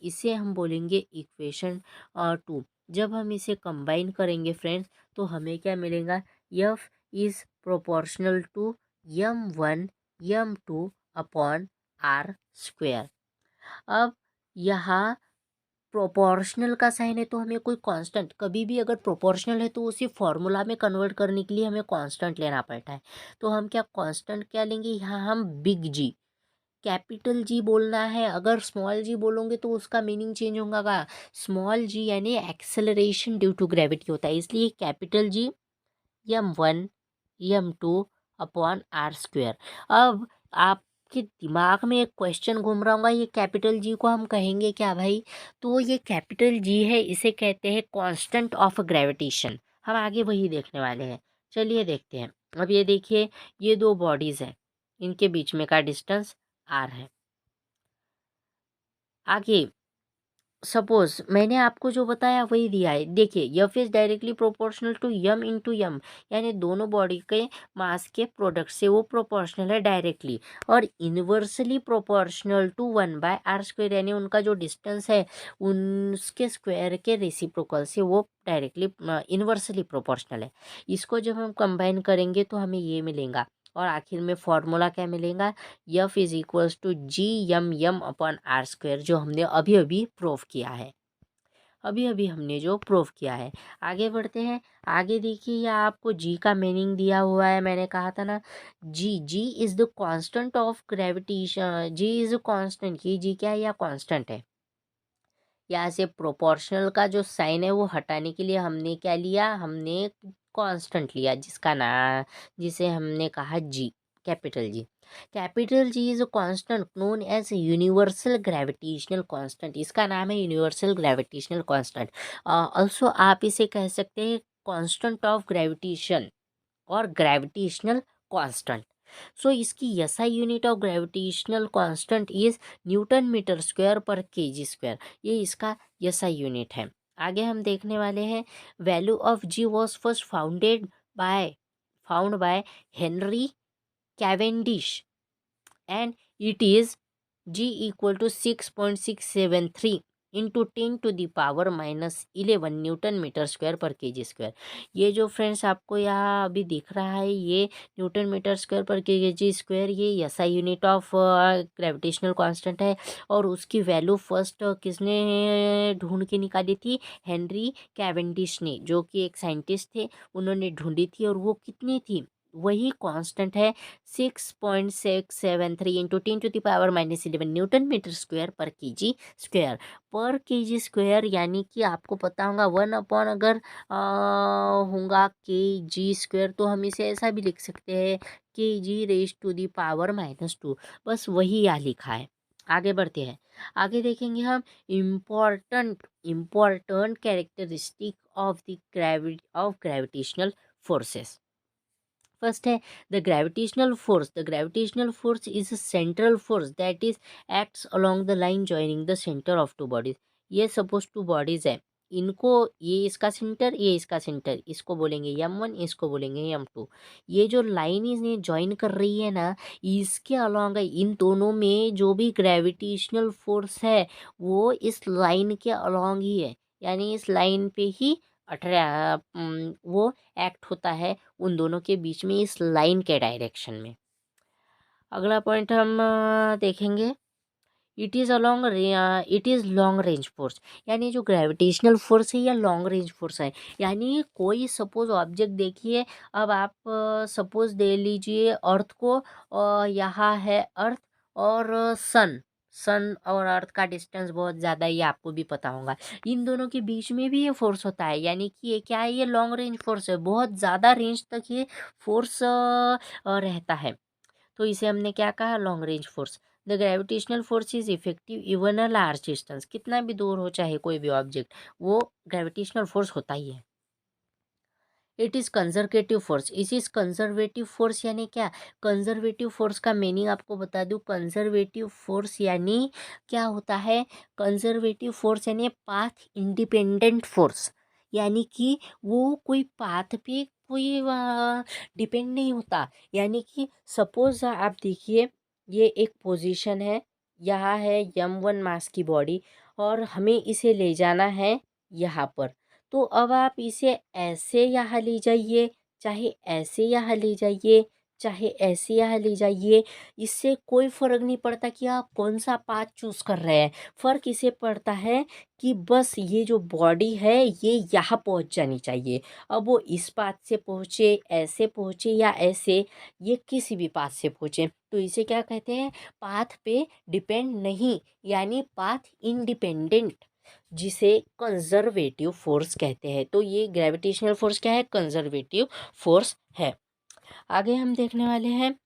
इसे हम बोलेंगे इक्वेशन 2। जब हम इसे कंबाइन करेंगे फ्रेंड्स, तो हमें क्या मिलेगा, F is proportional to m 1 m 2 upon r square. अब यहाँ प्रोपोर्शनल का साइन है तो हमें कोई कांस्टेंट, कभी भी अगर प्रोपोर्शनल है तो उसे फॉर्मूला में कन्वर्ट करने के लिए हमें कांस्टेंट लेना पड़ता है। तो हम क्या कांस्टेंट क्या लेंगे, यहाँ हम बिग जी, कैपिटल जी बोलना है। अगर स्मॉल जी बोलोगे तो उसका मीनिंग चेंज होगा। स्मॉल जी यानी एक्सेलरेशन ड्यू टू ग्रेविटी होता है, इसलिए capital G m 1 m 2 upon r square. अब आपके दिमाग में एक क्वेश्चन घूम रहा होगा, ये कैपिटल जी को हम कहेंगे क्या भाई? तो ये कैपिटल जी है, इसे कहते हैं कांस्टेंट ऑफ ग्रेविटेशन। हम आगे वही देखने वाले हैं, चलिए देखते हैं। अब ये देखिए, ये दो बॉडीज हैं, इनके बीच में का डिस्टेंस आर है। आगे सपोज मैंने आपको जो बताया वही दिया है। देखिए F is directly proportional to m, यानी दोनों बॉडी के मास के प्रोडक्ट से वो प्रोपोर्शनल है डायरेक्टली, और इन्वर्सली प्रोपोर्शनल टू 1/r², यानी उनका जो डिस्टेंस है उनके स्क्वायर के रेसिप्रोकल से वो डायरेक्टली इन्वर्सली प्रोपोर्शनल है। इसको जब हम कंबाइन करेंगे तो हमें ये मिलेगा, और आखिर में फॉर्मूला क्या मिलेगा, F is equals to G upon r square, जो हमने अभी अभी प्रूव किया है। अभी अभी हमने जो प्रूव किया है। आगे बढ़ते हैं। आगे देखिए, यह आपको जी का मीनिंग दिया हुआ है। मैंने कहा था ना, G is the constant of gravitation. G is a constant, ये जी क्या है, या कांस्टेंट है। यहाँ से प्रोपोर्शनल का जो साइन है वो हटाने के लिए हमने क्या लिया, हमने कांस्टेंट लिया, जिसे हमने कहा G, capital G. Capital G is a constant known as universal gravitational constant. इसका नाम है यूनिवर्सल ग्रेविटेशनल कांस्टेंट। ऑल्सो आप इसे कह सकते हैं कांस्टेंट ऑफ ग्रेविटेशन और ग्रेविटेशनल कांस्टेंट। सो इसकी SI unit of gravitational constant is newton metre square per KG square. ये इसका एसआई यूनिट है। आगे हम देखने वाले हैं, value of G was first found by Henry Cavendish and it is G equal to 6.673 into 10⁻⁻11 newton metre square per KG square. ये जो फ्रेंड्स आपको यहाँ अभी दिख रहा है, ये Newton metre square per KG square, ये SI unit of gravitational constant है। और उसकी वैल्यू फर्स्ट किसने ढूंढ के निकाली थी, हेनरी कैवेंडिश ने, जो कि एक साइंटिस्ट थे, उन्होंने ढूंढी थी। और वो कितनी थी, वही कांस्टेंट है 6.673 into 10⁻⁻11 newton metre square per KG square. Per KG square यानी कि आपको पता होगा 1 अपॉन अगर होगा केजी स्क्वायर, तो हम इसे ऐसा भी लिख सकते हैं kg⁻⁻²। बस वही यहाँ लिखा है। आगे बढ़ते हैं। आगे देखेंगे हम important characteristic of the gravitational forces. First है the gravitational force. The gravitational force is a central force that is acts along the line joining the centre of two bodies. ये सपोज टू बॉडीज है, इनको ये इसका centre, ये इसका centre, इसको बोलेंगे m1, इसको बोलेंगे m2। ये जो लाइन इन्हें ज्वाइन कर रही है ना, इसके अलोंग इन दोनों में जो भी ग्रेविटेशनल फोर्स है वो इस लाइन के अलोंग ही है, यानी इस लाइन पे ही वो एक्ट होता है उन दोनों के बीच में, इस लाइन के डायरेक्शन में। अगला पॉइंट हम देखेंगे it is long range force. यानी जो ग्रेविटेशनल फोर्स है या लॉन्ग रेंज फोर्स है, यानी कोई सपोज ऑब्जेक्ट देखिए, अब आप सपोज दे लीजिए अर्थ को, यहाँ है अर्थ और सन। सन और अर्थ का डिस्टेंस बहुत ज़्यादा है, ये आपको भी पता होगा। इन दोनों के बीच में भी ये फोर्स होता है, यानी कि ये क्या है, ये लॉन्ग रेंज फोर्स है, बहुत ज़्यादा रेंज तक ये फोर्स रहता है। तो इसे हमने क्या कहा, long range force. The gravitational force is effective even a large distance. कितना भी दूर हो चाहे कोई भी ऑब्जेक्ट, वो ग्रेविटेशनल फोर्स होता ही है। It is conservative force. इस इज कंजर्वेटिव फोर्स यानी क्या, कंजर्वेटिव फोर्स का मीनिंग आपको बता दूं। कंजर्वेटिव फोर्स यानी क्या होता है, कंजर्वेटिव फोर्स यानी पाथ इंडिपेंडेंट फोर्स, यानी कि वो कोई पाथ पे कोई डिपेंड नहीं होता। यानी कि सपोज आप देखिए, ये एक पोजीशन है, यहाँ है m1 मास की बॉडी, और हमें इसे ले जाना है यहाँ पर। तो अब आप इसे ऐसे यहाँ ले जाइए, चाहे ऐसे यहाँ ले जाइए, चाहे ऐसे यहाँ ले जाइए, इससे कोई फ़र्क नहीं पड़ता कि आप कौन सा पाथ चूज़ कर रहे हैं। फ़र्क इसे पड़ता है कि बस ये जो बॉडी है ये यहाँ पहुँच जानी चाहिए। अब वो इस पाथ से पहुँचे, ऐसे पहुँचे या ऐसे, ये किसी भी पाथ से पहुँचे, तो इसे क्या कहते हैं, पाथ पे डिपेंड नहीं, यानी पाथ इंडिपेंडेंट, जिसे कंजर्वेटिव फोर्स कहते हैं। तो ये ग्रेविटेशनल फोर्स क्या है, कंजर्वेटिव फोर्स है। आगे हम देखने वाले हैं,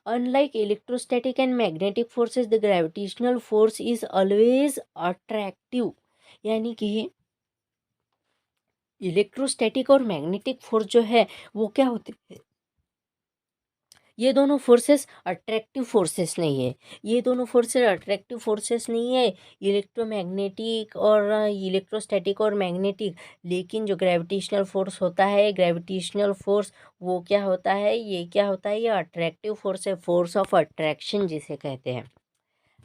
unlike electrostatic and magnetic forces the gravitational force is always attractive. यानी कि इलेक्ट्रोस्टैटिक और मैग्नेटिक फोर्स जो है वो क्या होते हैं, ये दोनों फोर्सेस अट्रैक्टिव फोर्सेस नहीं है। ये दोनों फोर्सेस अट्रैक्टिव फोर्सेस नहीं है, इलेक्ट्रोमैग्नेटिक और इलेक्ट्रोस्टैटिक और मैग्नेटिक। लेकिन जो ग्रेविटेशनल फोर्स होता है, ग्रेविटेशनल फोर्स वो क्या होता है, ये क्या होता है, ये अट्रैक्टिव फोर्स है, फोर्स ऑफ अट्रैक्शन जिसे कहते हैं।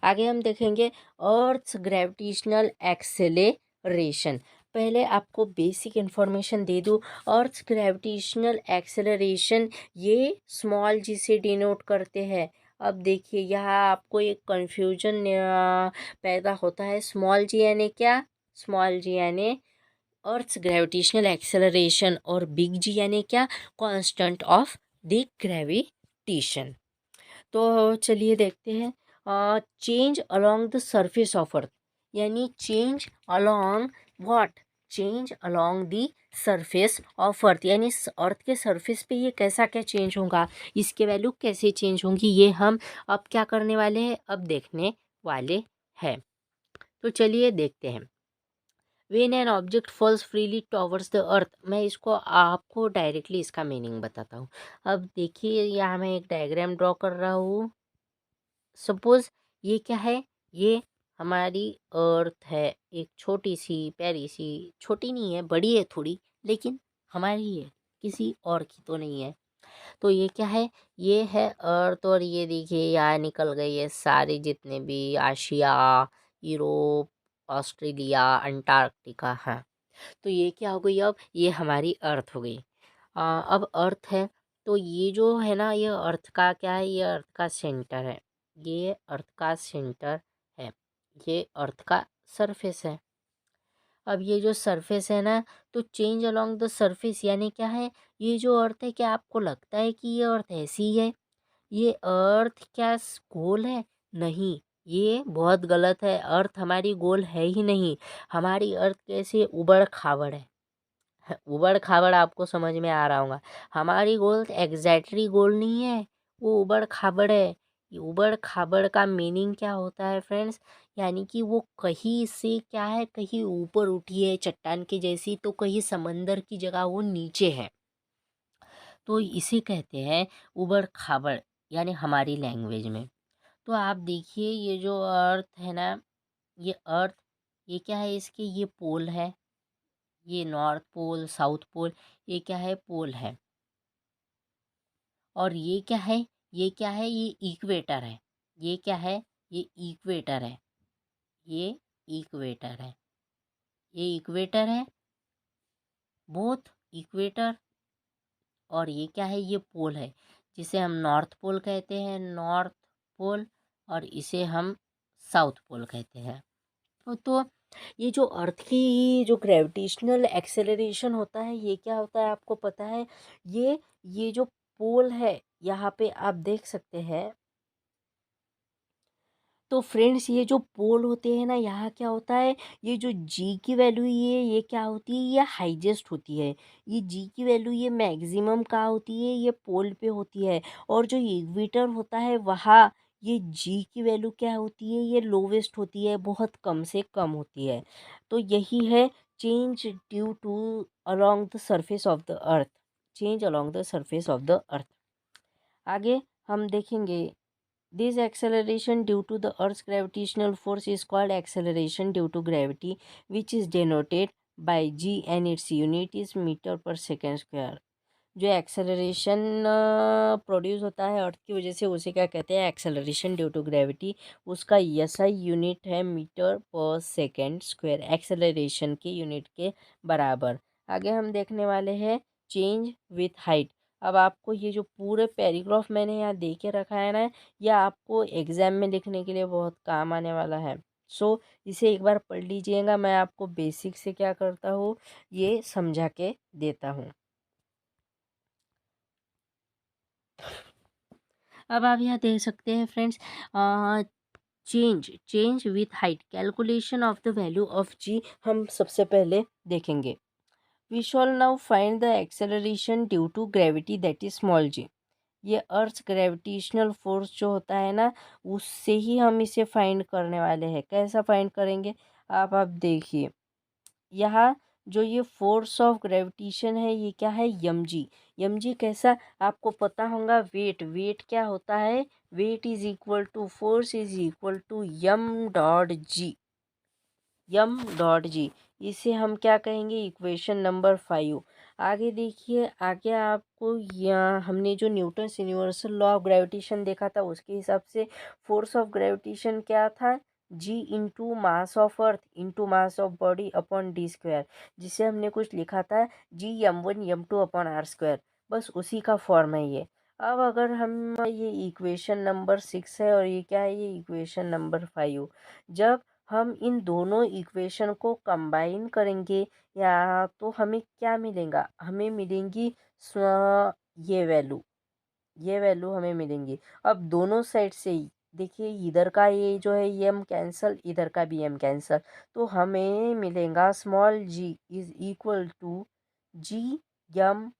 आगे हम देखेंगे अर्थ्स ग्रेविटेशनल एक्सेलरेशन। पहले आपको बेसिक इन्फॉर्मेशन दे दूँ। अर्थ्स ग्रेविटेशनल एक्सेलरेशन ये स्मॉल जी से डिनोट करते हैं। अब देखिए यहाँ आपको एक कन्फ्यूजन पैदा होता है। स्मॉल जी यानी क्या, स्मॉल जी यानी अर्थ्स ग्रेविटेशनल एक्सेलरेशन, और बिग जी यानी क्या, कांस्टेंट ऑफ द ग्रेविटेशन। तो चलिए देखते हैं, change along the surface of earth, यानी change along what, change along the surface of earth, यानी अर्थ के सरफेस पे ये कैसा क्या चेंज होगा, इसके वैल्यू कैसे चेंज होंगी, ये हम अब क्या करने वाले हैं, अब देखने वाले हैं। तो चलिए देखते हैं। When an object falls freely towards the earth, मैं इसको आपको डायरेक्टली इसका मीनिंग बताता हूँ। अब देखिए यहाँ मैं एक डायग्राम ड्रॉ कर रहा हूँ। सपोज ये क्या है, ये हमारी अर्थ है, एक छोटी सी प्यारी सी, छोटी नहीं है बड़ी है थोड़ी, लेकिन हमारी है, किसी और की तो नहीं है। तो ये क्या है, ये है अर्थ, और ये देखिए यहाँ निकल गई है सारे जितने भी आशिया, यूरोप, ऑस्ट्रेलिया, अंटार्कटिका, हाँ। तो ये क्या हो गई, अब ये हमारी अर्थ हो गई। अब अर्थ है, तो ये जो है ना, ये अर्थ का क्या है, ये अर्थ का सेंटर है, ये अर्थ का सेंटर है, ये अर्थ का सरफेस है। अब ये जो सरफेस है ना, तो चेंज अलोंग द सरफेस यानी क्या है, ये जो अर्थ है, क्या आपको लगता है कि ये अर्थ ऐसी ही है? ये अर्थ क्या गोल है? नहीं, ये बहुत गलत है। अर्थ हमारी गोल है ही नहीं। हमारी अर्थ कैसे उबड़ खाबड़ है। उबड़ खाबड़ आपको समझ में आ रहा होगा। हमारी गोल एग्जैक्टली गोल नहीं है, वो उबड़ खाबड़ है। ये उबड़ खाबड़ का मीनिंग क्या होता है फ्रेंड्स? यानी कि वो कहीं से क्या है, कहीं ऊपर उठी है चट्टान की जैसी, तो कहीं समंदर की जगह वो नीचे है। तो इसे कहते हैं उबड़ खाबड़, यानी हमारी लैंग्वेज में। तो आप देखिए ये जो अर्थ है ना, ये अर्थ, ये क्या है, इसके ये पोल है, ये नॉर्थ पोल साउथ पोल, ये क्या है, पोल है। और ये क्या है, ये क्या है, ये इक्वेटर है। ये क्या है, ये इक्वेटर है। ये इक्वेटर है, ये इक्वेटर है, बोथ इक्वेटर। और ये क्या है, ये पोल है, जिसे हम नॉर्थ पोल कहते हैं, नॉर्थ पोल। और इसे हम साउथ पोल कहते हैं। तो ये जो अर्थ की जो ग्रेविटेशनल एक्सेलरेशन होता है, ये क्या होता है आपको पता है? ये जो पोल है, यहाँ पे आप देख सकते हैं। तो फ्रेंड्स ये जो पोल होते हैं ना, यहाँ क्या होता है, ये जो जी की वैल्यू ये क्या होती है, ये हाईजेस्ट होती है। ये जी की वैल्यू ये मैक्सिमम कहाँ होती है, ये पोल पे होती है। और जो इक्वेटर होता है वहाँ ये जी की वैल्यू क्या होती है, ये लोवेस्ट होती है, बहुत कम से कम होती है। तो यही है change due to along the surface of the earth, change along the surface of the earth. आगे हम देखेंगे, this acceleration due to the Earth's gravitational force is called acceleration due to gravity, which is denoted by g and its unit is meter per second square। जो acceleration produce होता है अर्थ की वजह से, उसे क्या कहते हैं, एक्सेलरेशन ड्यू टू ग्रेविटी। उसका एसआई यूनिट है मीटर पर सेकेंड स्क्वायर, एक्सेलरेशन के यूनिट के बराबर। आगे हम देखने वाले हैं चेंज विथ हाइट। अब आपको ये जो पूरे पैराग्राफ मैंने यहाँ दे के रखा है ना, यह आपको एग्जाम में लिखने के लिए बहुत काम आने वाला है। सो इसे एक बार पढ़ लीजिएगा। मैं आपको बेसिक से क्या करता हूँ ये समझा के देता हूँ। अब आप यहाँ देख सकते हैं friends, change with height, calculation of the value of G हम सबसे पहले देखेंगे। We shall now find the acceleration due to gravity that is small g. ये अर्थ ग्रेविटेशनल फोर्स जो होता है ना, उससे ही हम इसे फाइंड करने वाले हैं। कैसा फाइंड करेंगे आप देखिए। यहाँ जो ये फोर्स ऑफ ग्रेविटेशन है, ये क्या है, यम जी। यम जी कैसा आपको पता होगा, वेट क्या होता है, weight is equal to force is equal to m dot g, m dot g. इसे हम क्या कहेंगे, इक्वेशन नंबर 5। आगे देखिए, आगे आपको यहाँ हमने जो Newton's universal law of gravitation देखा था, उसके हिसाब से फोर्स ऑफ ग्रेविटेशन क्या था, G into mass of earth into mass of body upon d square, जिसे हमने कुछ लिखा था G m1 m2 upon are square. बस उसी का फॉर्म है ये। अब अगर हम ये इक्वेशन नंबर 6 है और ये क्या है, ये इक्वेशन नंबर 5। जब हम इन दोनों इक्वेशन को कंबाइन करेंगे या तो हमें क्या मिलेगा, हमें मिलेंगी ये वैल्यू, ये वैल्यू हमें मिलेंगी। अब दोनों साइड से ही देखिए, इधर का ये जो है ये एम कैंसल, इधर का भी एम कैंसल, तो हमें मिलेगा small g is equal to G m/d²।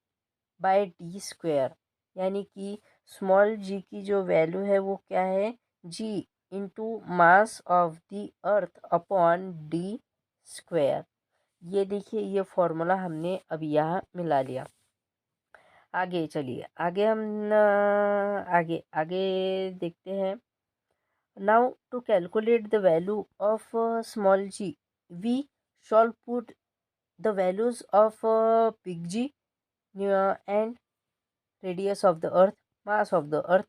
यानी कि स्मॉल जी की जो वैल्यू है वो क्या है, G into mass of the earth upon d square. ये देखिए, ये फॉर्मूला हमने अभी यहाँ मिला लिया। आगे चलिए, आगे हम आगे आगे देखते हैं। Now to calculate the value of small g, we shall put the values of big G and radius of the earth, mass of the earth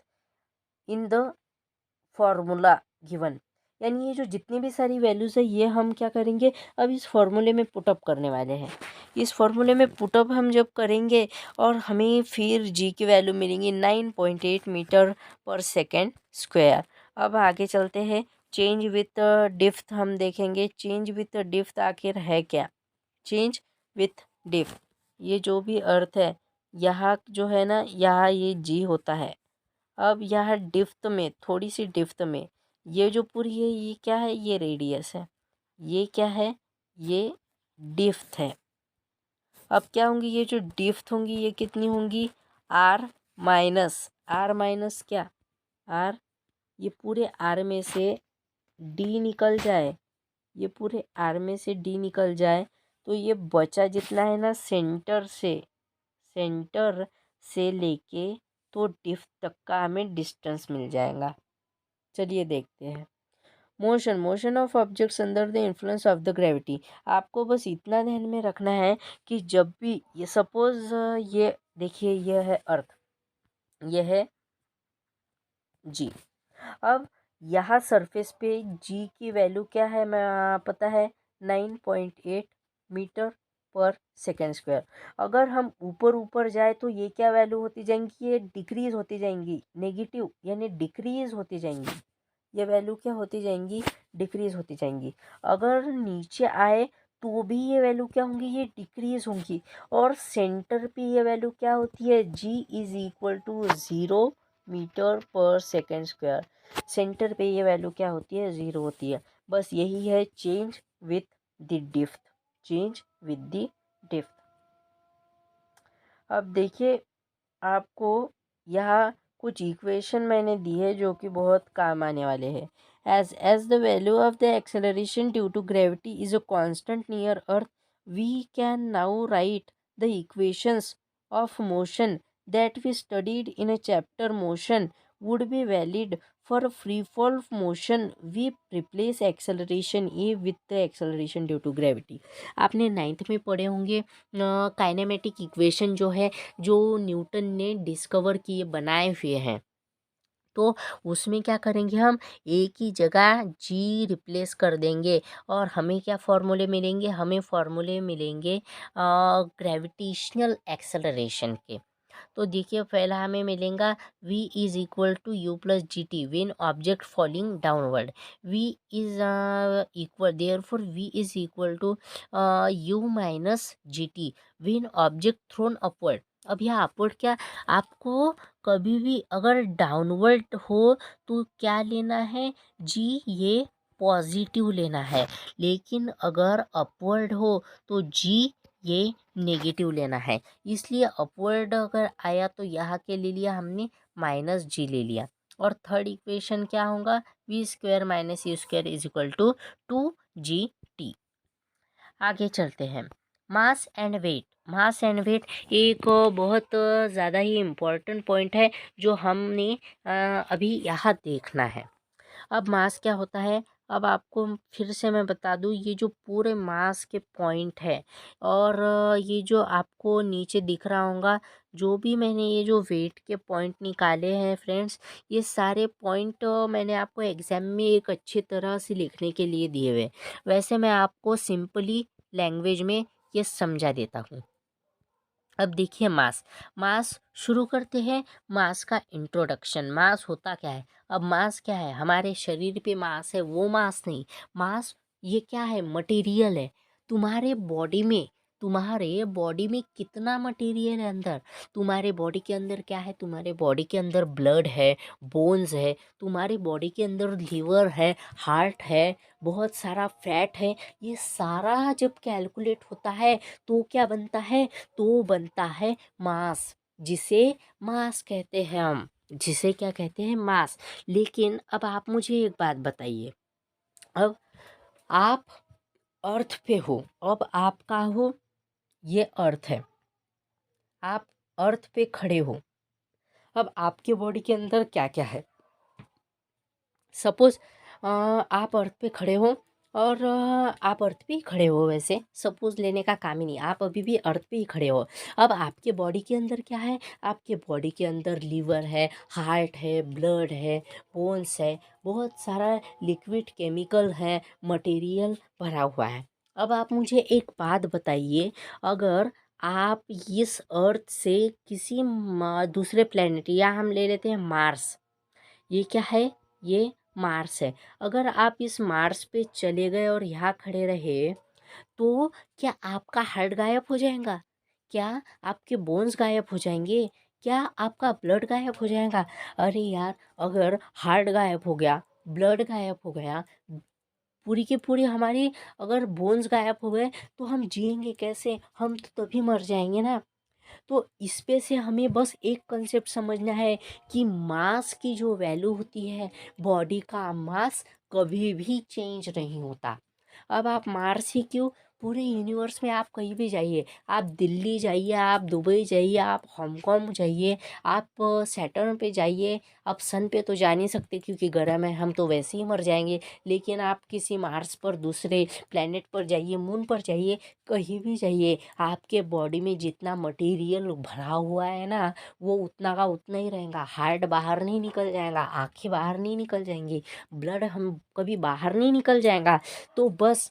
in the formula given. यानी ये जो जितनी भी सारी वैल्यूज़ है, ये हम क्या करेंगे, अब इस फॉर्मूले में पुटअप करने वाले हैं। इस फॉर्मूले में पुटअप हम जब करेंगे और हमें फिर जी की वैल्यू मिलेंगी 9.8 मीटर पर सेकेंड स्क्वायर। अब आगे चलते हैं, चेंज विथ डिफ्थ हम देखेंगे। चेंज विथ डिफ्थ आखिर है क्या? चेंज विथ डिफ्थ, ये जो भी अर्थ है यहाँ जो है ना, यहाँ ये जी होता है। अब यहाँ डिफ्थ में, थोड़ी सी डिफ्थ में, ये जो पूरी है ये क्या है? ये रेडियस है। ये क्या है? ये डिफ्थ है। अब क्या होंगी ये जो डिफ्थ होंगी, ये कितनी होंगी? आर माइनस क्या? आर, ये पूरे आर में से डी निकल जाए, ये पूरे आर में से डी निकल जाए तो ये बचा जितना है ना, सेंटर से लेके तो डिफ्थ तक का हमें डिस्टेंस मिल जाएगा। चलिए देखते हैं। Motion of objects under the influence of the gravity. आपको बस इतना ध्यान में रखना है कि जब भी ये सपोज, ये देखिए, ये है अर्थ, ये है जी। अब यहाँ सरफेस पे जी की वैल्यू क्या है, मैं पता है 9.8 मीटर पर सेकेंड स्क्वायर। अगर हम ऊपर ऊपर जाए तो ये क्या वैल्यू होती जाएंगी? ये डिक्रीज होती जाएंगी, नेगेटिव यानी डिक्रीज होती जाएंगी। ये वैल्यू क्या होती जाएंगी? डिक्रीज होती जाएंगी। अगर नीचे आए तो भी ये वैल्यू क्या होंगी? ये डिक्रीज होंगी। और सेंटर पे ये वैल्यू क्या होती है? जी इज इक्वल टू 0 मीटर पर सेकेंड स्क्वायर। सेंटर पे ये वैल्यू क्या होती है? 0 होती है। बस यही है change with the depth. Change with the depth. अब देखिए, आपको यहाँ कुछ इक्वेशन मैंने दी है जो कि बहुत काम आने वाले हैं। As the value of the acceleration due to gravity is a constant near earth, we can now write the equations of motion that we studied in a chapter motion would be valid for free fall motion. We replace acceleration a with the acceleration due to gravity. आपने ninth में पढ़े होंगे kinematic equation जो है, जो Newton ने discover किए, बनाए हुए हैं। तो उसमें क्या करेंगे, हम एक ही जगह जी रिप्लेस कर देंगे और हमें क्या फॉर्मूले मिलेंगे? हमें फॉर्मूले मिलेंगे ग्रेविटेशनल एक्सेलरेशन के। तो देखिए, पहला हमें मिलेगा v is equal to u plus g t when object falling downward. v is equal, therefore v is equal to u minus g t when object thrown upward. अब यह upward क्या? आपको कभी भी अगर डाउनवर्ड हो तो क्या लेना है? जी ये पॉजिटिव लेना है। लेकिन अगर अपवर्ड हो तो जी ये नेगेटिव लेना है। इसलिए अपवर्ड अगर आया तो यहाँ के ले लिया हमने माइनस जी ले लिया। और थर्ड इक्वेशन क्या होगा? V square minus u square is equal to 2gt। आगे चलते हैं। Mass and weight. Mass and weight एक बहुत ज़्यादा ही इम्पोर्टेंट पॉइंट है जो हमने अभी यहाँ देखना है। अब मास क्या होता है? अब आपको फिर से मैं बता दूं, ये जो पूरे मास के पॉइंट है और ये जो आपको नीचे दिख रहा होगा, जो भी मैंने ये जो वेट के पॉइंट निकाले हैं फ्रेंड्स, ये सारे पॉइंट मैंने आपको एग्जाम में एक अच्छी तरह से लिखने के लिए दिए हुए। वैसे मैं आपको सिंपली लैंग्वेज में ये समझा देता हूँ। अब देखिए, मास मास शुरू करते हैं। मास का इंट्रोडक्शन। मास होता क्या है? अब मास क्या है? हमारे शरीर पे मास है वो मास नहीं। मास ये क्या है? मटेरियल है। तुम्हारे बॉडी में कितना मटेरियल है अंदर? तुम्हारे बॉडी के अंदर क्या है? तुम्हारे बॉडी के अंदर ब्लड है, बोन्स है, तुम्हारी बॉडी के अंदर लीवर है, हार्ट है, बहुत सारा फैट है। ये सारा जब कैलकुलेट होता है तो क्या बनता है? तो बनता है मास, जिसे मास कहते हैं हम। जिसे क्या कहते हैं? मास। लेकिन अब आप मुझे एक बात बताइए। अब आप अर्थ पे हो, अब आप का हो, ये अर्थ है, आप अर्थ पे खड़े हो। अब आपके बॉडी के अंदर क्या क्या है? सपोज आप अर्थ पे खड़े हो और आप अर्थ पे ही खड़े हो। वैसे सपोज लेने का काम ही नहीं, आप अभी भी अर्थ पे ही खड़े हो। अब आपके बॉडी के अंदर क्या है? आपके बॉडी के अंदर लीवर है, हार्ट है, ब्लड है, बोन्स है, बहुत सारा लिक्विड केमिकल है, मटेरियल भरा हुआ है। अब आप मुझे एक बात बताइए, अगर आप इस अर्थ से किसी दूसरे प्लेनेट, या हम ले लेते हैं मार्स, ये क्या है? ये मार्स है। अगर आप इस मार्स पे चले गए और यहाँ खड़े रहे तो क्या आपका हार्ट गायब हो जाएगा? क्या आपके बोन्स गायब हो जाएंगे? क्या आपका ब्लड गायब हो जाएगा? अरे यार, अगर हार्ट गायब हो गया, ब्लड गायब हो गया, पूरी की पूरी हमारी अगर बोन्स गायब हो गए तो हम जिएंगे कैसे? हम तो तभी मर जाएंगे ना। तो इस पे से हमें बस एक कंसेप्ट समझना है कि मास की जो वैल्यू होती है, बॉडी का मास कभी भी चेंज नहीं होता। अब आप मार्स ही क्यों, पूरे यूनिवर्स में आप कहीं भी जाइए, आप दिल्ली जाइए, आप दुबई जाइए, आप हांगकांग जाइए, आप सैटर्न पे जाइए। आप सन पे तो जा नहीं सकते क्योंकि गर्म है, हम तो वैसे ही मर जाएंगे। लेकिन आप किसी मार्स पर, दूसरे प्लेनेट पर जाइए, मून पर जाइए, कहीं भी जाइए, आपके बॉडी में जितना मटेरियल भरा हुआ है ना, वो उतना का उतना ही रहेगा। हार्ट बाहर नहीं निकल जाएगा, आंखें बाहर नहीं निकल जाएंगी, ब्लड हम कभी बाहर नहीं निकल जाएगा। तो बस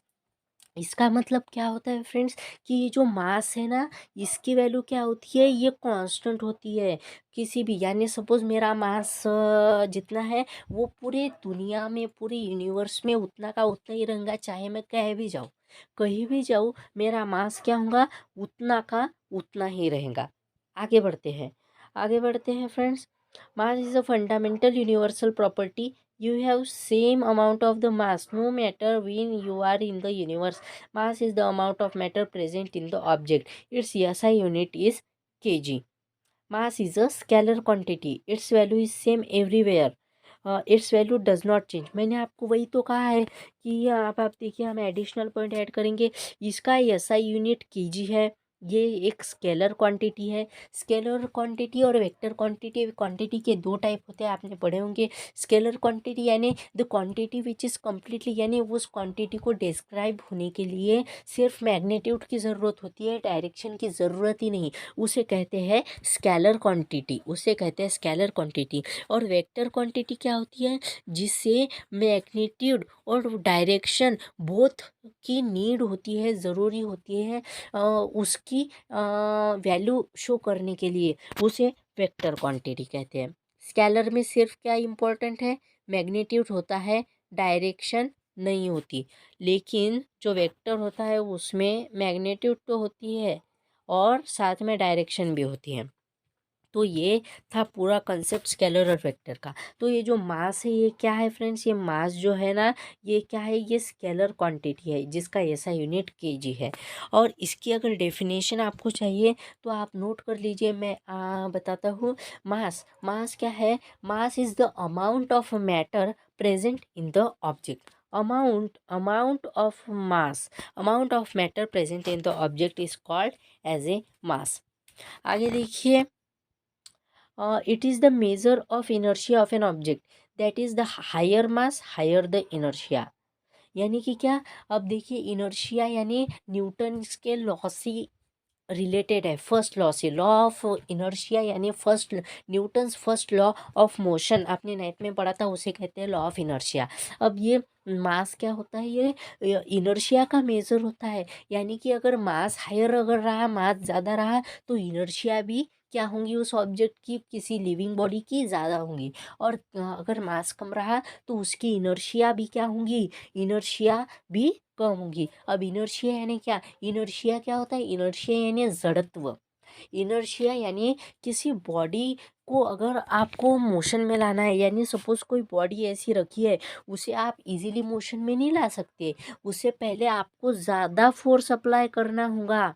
इसका मतलब क्या होता है फ्रेंड्स, कि ये जो मास है ना, इसकी वैल्यू क्या होती है, ये कांस्टेंट होती है। किसी भी, यानी सपोज मेरा मास जितना है वो पूरे दुनिया में, पूरे यूनिवर्स में उतना का उतना ही रहेगा, चाहे मैं कहीं भी जाऊँ, कहीं भी जाऊँ, मेरा मास क्या होगा, उतना का उतना ही रहेगा। आगे बढ़ते हैं, आगे बढ़ते हैं friends. Mass is a fundamental universal property. You have same amount of the mass no matter when you are in the universe. Mass is the amount of matter present in the object. Its SI unit is kg. Mass is a scalar quantity. Its value is same everywhere. Its value does not change. मैंने आपको वही तो कहा है कि आप देखिए, हम एडिशनल पॉइंट ऐड करेंगे। इसका SI यूनिट kg है। ये एक स्केलर क्वांटिटी है। स्केलर क्वांटिटी और वेक्टर क्वांटिटी, क्वांटिटी के दो टाइप होते हैं, आपने पढ़े होंगे। स्केलर क्वांटिटी यानी the quantity which is completely, यानी उस क्वांटिटी को डिस्क्राइब होने के लिए सिर्फ मैग्नीट्यूड की ज़रूरत होती है, डायरेक्शन की ज़रूरत ही नहीं। उसे कहते हैं स्केलर क्वांटिटी, उसे कहते हैं स्केलर क्वांटिटी। और वेक्टर क्वांटिटी क्या होती है, जिससे मैग्नीट्यूड और डायरेक्शन बोथ की नीड होती है, ज़रूरी होती है उसकी वैल्यू शो करने के लिए, उसे वेक्टर क्वांटिटी कहते हैं। स्केलर में सिर्फ क्या इम्पोर्टेंट है, मैग्नीट्यूड होता है, डायरेक्शन नहीं होती। लेकिन जो वेक्टर होता है उसमें मैग्नीट्यूड तो होती है और साथ में डायरेक्शन भी होती है। तो ये था पूरा कंसेप्ट स्केलर और वेक्टर का। तो ये जो मास है, ये क्या है फ्रेंड्स, ये मास जो है ना, ये क्या है, ये स्केलर क्वांटिटी है जिसका ऐसा यूनिट केजी है। और इसकी अगर डेफिनेशन आपको चाहिए तो आप नोट कर लीजिए, मैं बताता हूँ। मास, मास क्या है, mass is the amount of matter present in the object. amount of mass, amount of matter present in the object is called as a mass। आगे देखिए, it is the measure of inertia of an object, that is the higher mass higher the inertia। यानी कि क्या, अब देखिए inertia यानी Newton के law से रिलेटेड है, फर्स्ट लॉ से। लॉ ऑफ इनर्शिया यानी first, Newton's first law of motion, आपने नाइन्थ में पढ़ा था, उसे कहते हैं लॉ ऑफ इनर्शिया। अब ये मास क्या होता है, ये इनर्शिया का मेजर होता है। यानी कि अगर मास हायर अगर रहा, मास ज़्यादा रहा, तो इनर्शिया भी क्या होंगी उस ऑब्जेक्ट की, किसी लिविंग बॉडी की ज़्यादा होंगी। और अगर मास कम रहा तो उसकी इनर्शिया भी क्या होंगी, इनर्शिया भी कम होगी। अब इनर्शिया यानी क्या, इनर्शिया क्या होता है, इनर्शिया यानी जड़त्व। इनर्शिया यानी किसी बॉडी को अगर आपको मोशन में लाना है, यानी सपोज कोई बॉडी ऐसी रखी है, उसे आप इजीली मोशन में नहीं ला सकते, उससे पहले आपको ज़्यादा फोर्स अप्लाई करना होगा।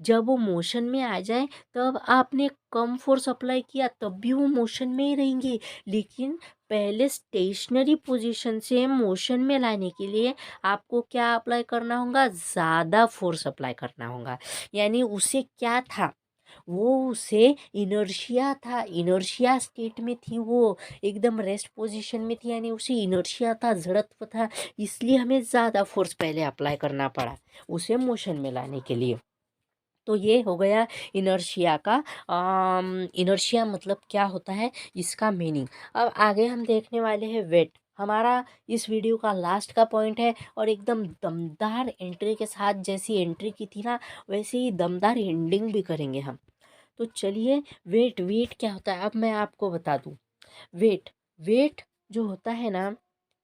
जब वो मोशन में आ जाए तब आपने कम फोर्स अप्लाई किया तब भी वो मोशन में ही रहेंगे। लेकिन पहले स्टेशनरी पोजीशन से मोशन में लाने के लिए आपको क्या अप्लाई करना होगा, ज़्यादा फोर्स अप्लाई करना होगा। यानी उसे क्या था, वो उसे इनर्शिया था, इनर्शिया स्टेट में थी, वो एकदम रेस्ट पोजीशन में थी, यानी उसे इनर्शिया था, जड़त्व था, इसलिए हमें ज़्यादा फोर्स पहले अप्लाई करना पड़ा उसे मोशन में लाने के लिए। तो ये हो गया इनर्शिया का, इनर्शिया मतलब क्या होता है, इसका मीनिंग। अब आगे हम देखने वाले हैं वेट। हमारा इस वीडियो का लास्ट का पॉइंट है और एकदम दमदार एंट्री के साथ, जैसी एंट्री की थी ना वैसे ही दमदार एंडिंग भी करेंगे हम। तो चलिए, वेट, वेट क्या होता है अब मैं आपको बता दूं। वेट, वेट जो होता है ना,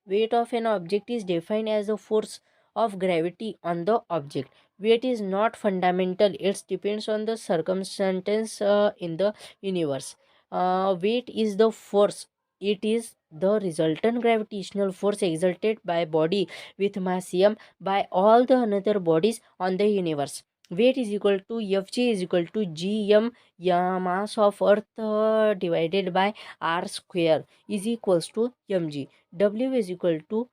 weight of an object is defined as the force of gravity on the object. Weight is not fundamental, it depends on the circumstances in the universe. Weight is the force, it is the resultant gravitational force exerted by body with mass m by all the another bodies on the universe. Weight is equal to Fg is equal to Gm, mass of earth divided by r square is equals to mg. W is equal to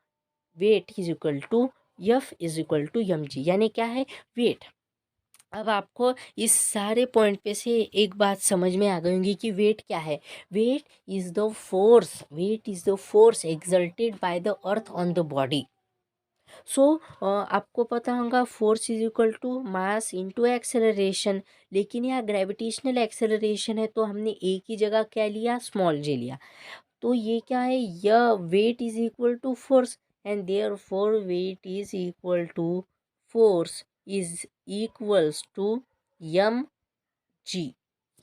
weight is equal to F is equal to m g, यानी क्या है, wait. अब आपको इस सारे point पे से एक बात समझ में आ गई होंगी कि वेट क्या है। Weight is the force, weight is the force exerted by the earth on the body. So आपको पता होगा force is equal to mass into acceleration, लेकिन यहाँ ग्रेविटेशनल एक्सेलरेशन है तो हमने एक ही जगह क्या लिया, स्मॉल जे लिया। तो ये क्या है, यह weight is equal to force and therefore weight is equal to force is equals to m g,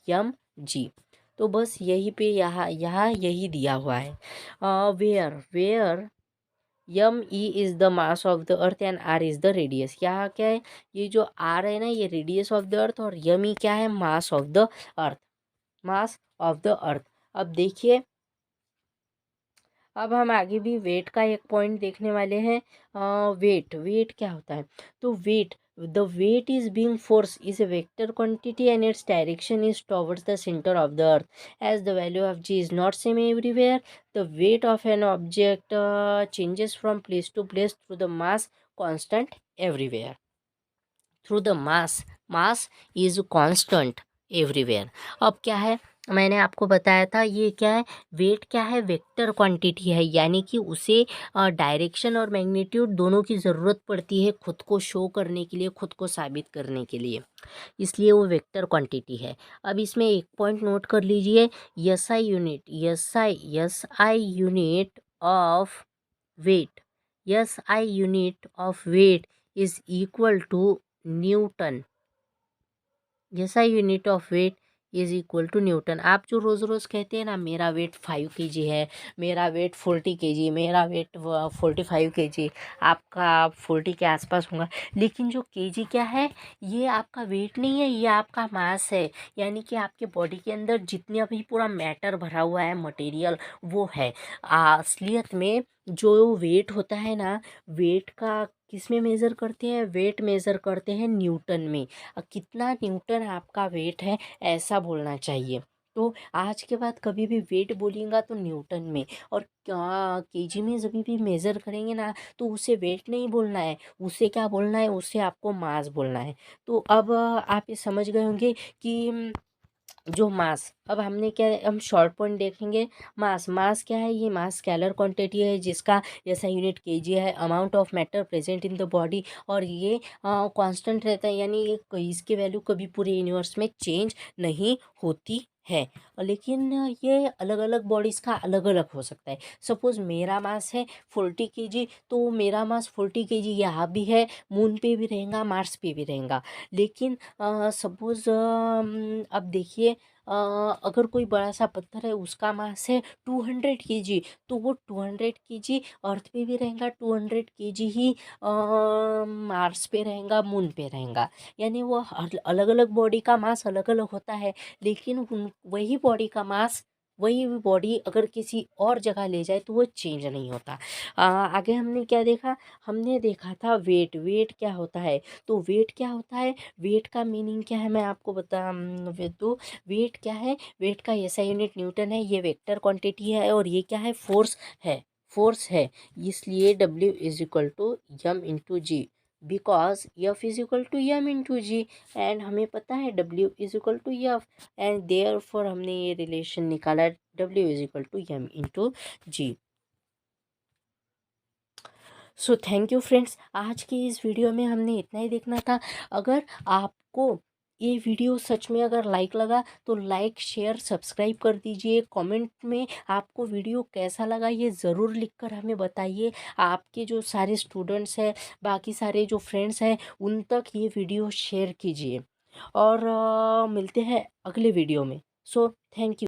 m g. तो बस यही पे यहाँ यहाँ यही दिया हुआ है। Where m e is the mass of the earth and r is the radius. यहाँ क्या है, ये जो आर है ना, ये रेडियस ऑफ द अर्थ, और यम ई क्या है, मास of the earth, mass of the अर्थ। अब देखिए, अब हम आगे भी वेट का एक पॉइंट देखने वाले हैं। वेट, वेट क्या होता है, तो weight, the weight is being force is a vector quantity and its direction is towards the centre of the earth as the value of g is not same everywhere. The weight of an object changes from place to place through the mass constant everywhere, through the mass, mass is constant everywhere. अब क्या है, मैंने आपको बताया था ये क्या है, वेट क्या है, वेक्टर क्वांटिटी है, यानी कि उसे डायरेक्शन और मैग्नीट्यूड दोनों की ज़रूरत पड़ती है खुद को शो करने के लिए, खुद को साबित करने के लिए, इसलिए वो वेक्टर क्वांटिटी है। अब इसमें एक पॉइंट नोट कर लीजिए, SI unit, SI unit of weight, SI unit of weight is equal to newton, जैसा unit of weight is equal to newton. आप जो रोज़ रोज़ कहते हैं ना, मेरा वेट 5 kg है, मेरा वेट 40 kg, मेरा वेट 45 kg, आपका 40 के आसपास होगा, लेकिन जो kg क्या है, ये आपका वेट नहीं है, ये आपका मास है, यानी कि आपके बॉडी के अंदर जितने भी पूरा मैटर भरा हुआ है, मटेरियल, वो है। असलियत में जो वेट होता है ना, वेट का किस में मेज़र करते हैं, वेट मेज़र करते हैं न्यूटन में। कितना न्यूटन आपका वेट है, ऐसा बोलना चाहिए। तो आज के बाद कभी भी वेट बोलेगा तो न्यूटन में, और केजी में जब भी मेज़र करेंगे ना, तो उसे वेट नहीं बोलना है, उसे क्या बोलना है, उसे आपको मास बोलना है। तो अब आप ये समझ गए होंगे कि जो मास, अब हमने क्या, हम शॉर्ट पॉइंट देखेंगे। मास, मास क्या है, ये मास स्केलर क्वांटिटी है जिसका जैसा यूनिट केजी है, amount of matter present in the body, और ये कांस्टेंट रहता है, यानी इसकी वैल्यू कभी पूरे यूनिवर्स में चेंज नहीं होती है। लेकिन ये अलग अलग बॉडीज़ का अलग अलग हो सकता है। सपोज़ मेरा मास है 40 kg, तो मेरा मास 40 kg यहाँ भी है, मून पे भी रहेगा, मार्स पे भी रहेगा। लेकिन सपोज़ अब देखिए, अगर कोई बड़ा सा पत्थर है, उसका मास है 200 kg, तो वो 200 kg अर्थ पे भी रहेगा, 200 kg ही मार्स पे रहेगा, मून पे रहेगा। यानी वो अलग अलग बॉडी का मास अलग अलग होता है, लेकिन वही बॉडी का मास, वही बॉडी अगर किसी और जगह ले जाए तो वो चेंज नहीं होता। आगे हमने क्या देखा, हमने देखा था वेट, वेट क्या होता है, तो वेट क्या होता है, वेट का मीनिंग क्या है, मैं आपको तो वेट क्या है, वेट का ऐसा यूनिट न्यूटन है, ये वेक्टर क्वांटिटी है, और ये क्या है, फोर्स है, फोर्स है। इसलिए W is equal to M into g, because F is equal to M into g, and हमें पता है W is equal to F, and therefore हमने ये रिलेशन निकाला, W is equal to M into जी। So thank you friends, आज की इस वीडियो में हमने इतना ही देखना था। अगर आपको ये वीडियो सच में अगर लाइक लगा तो लाइक शेयर सब्सक्राइब कर दीजिए। कमेंट में आपको वीडियो कैसा लगा ये ज़रूर लिखकर हमें बताइए। आपके जो सारे स्टूडेंट्स हैं, बाकी सारे जो फ्रेंड्स हैं, उन तक ये वीडियो शेयर कीजिए, और मिलते हैं अगले वीडियो में। सो थैंक यू।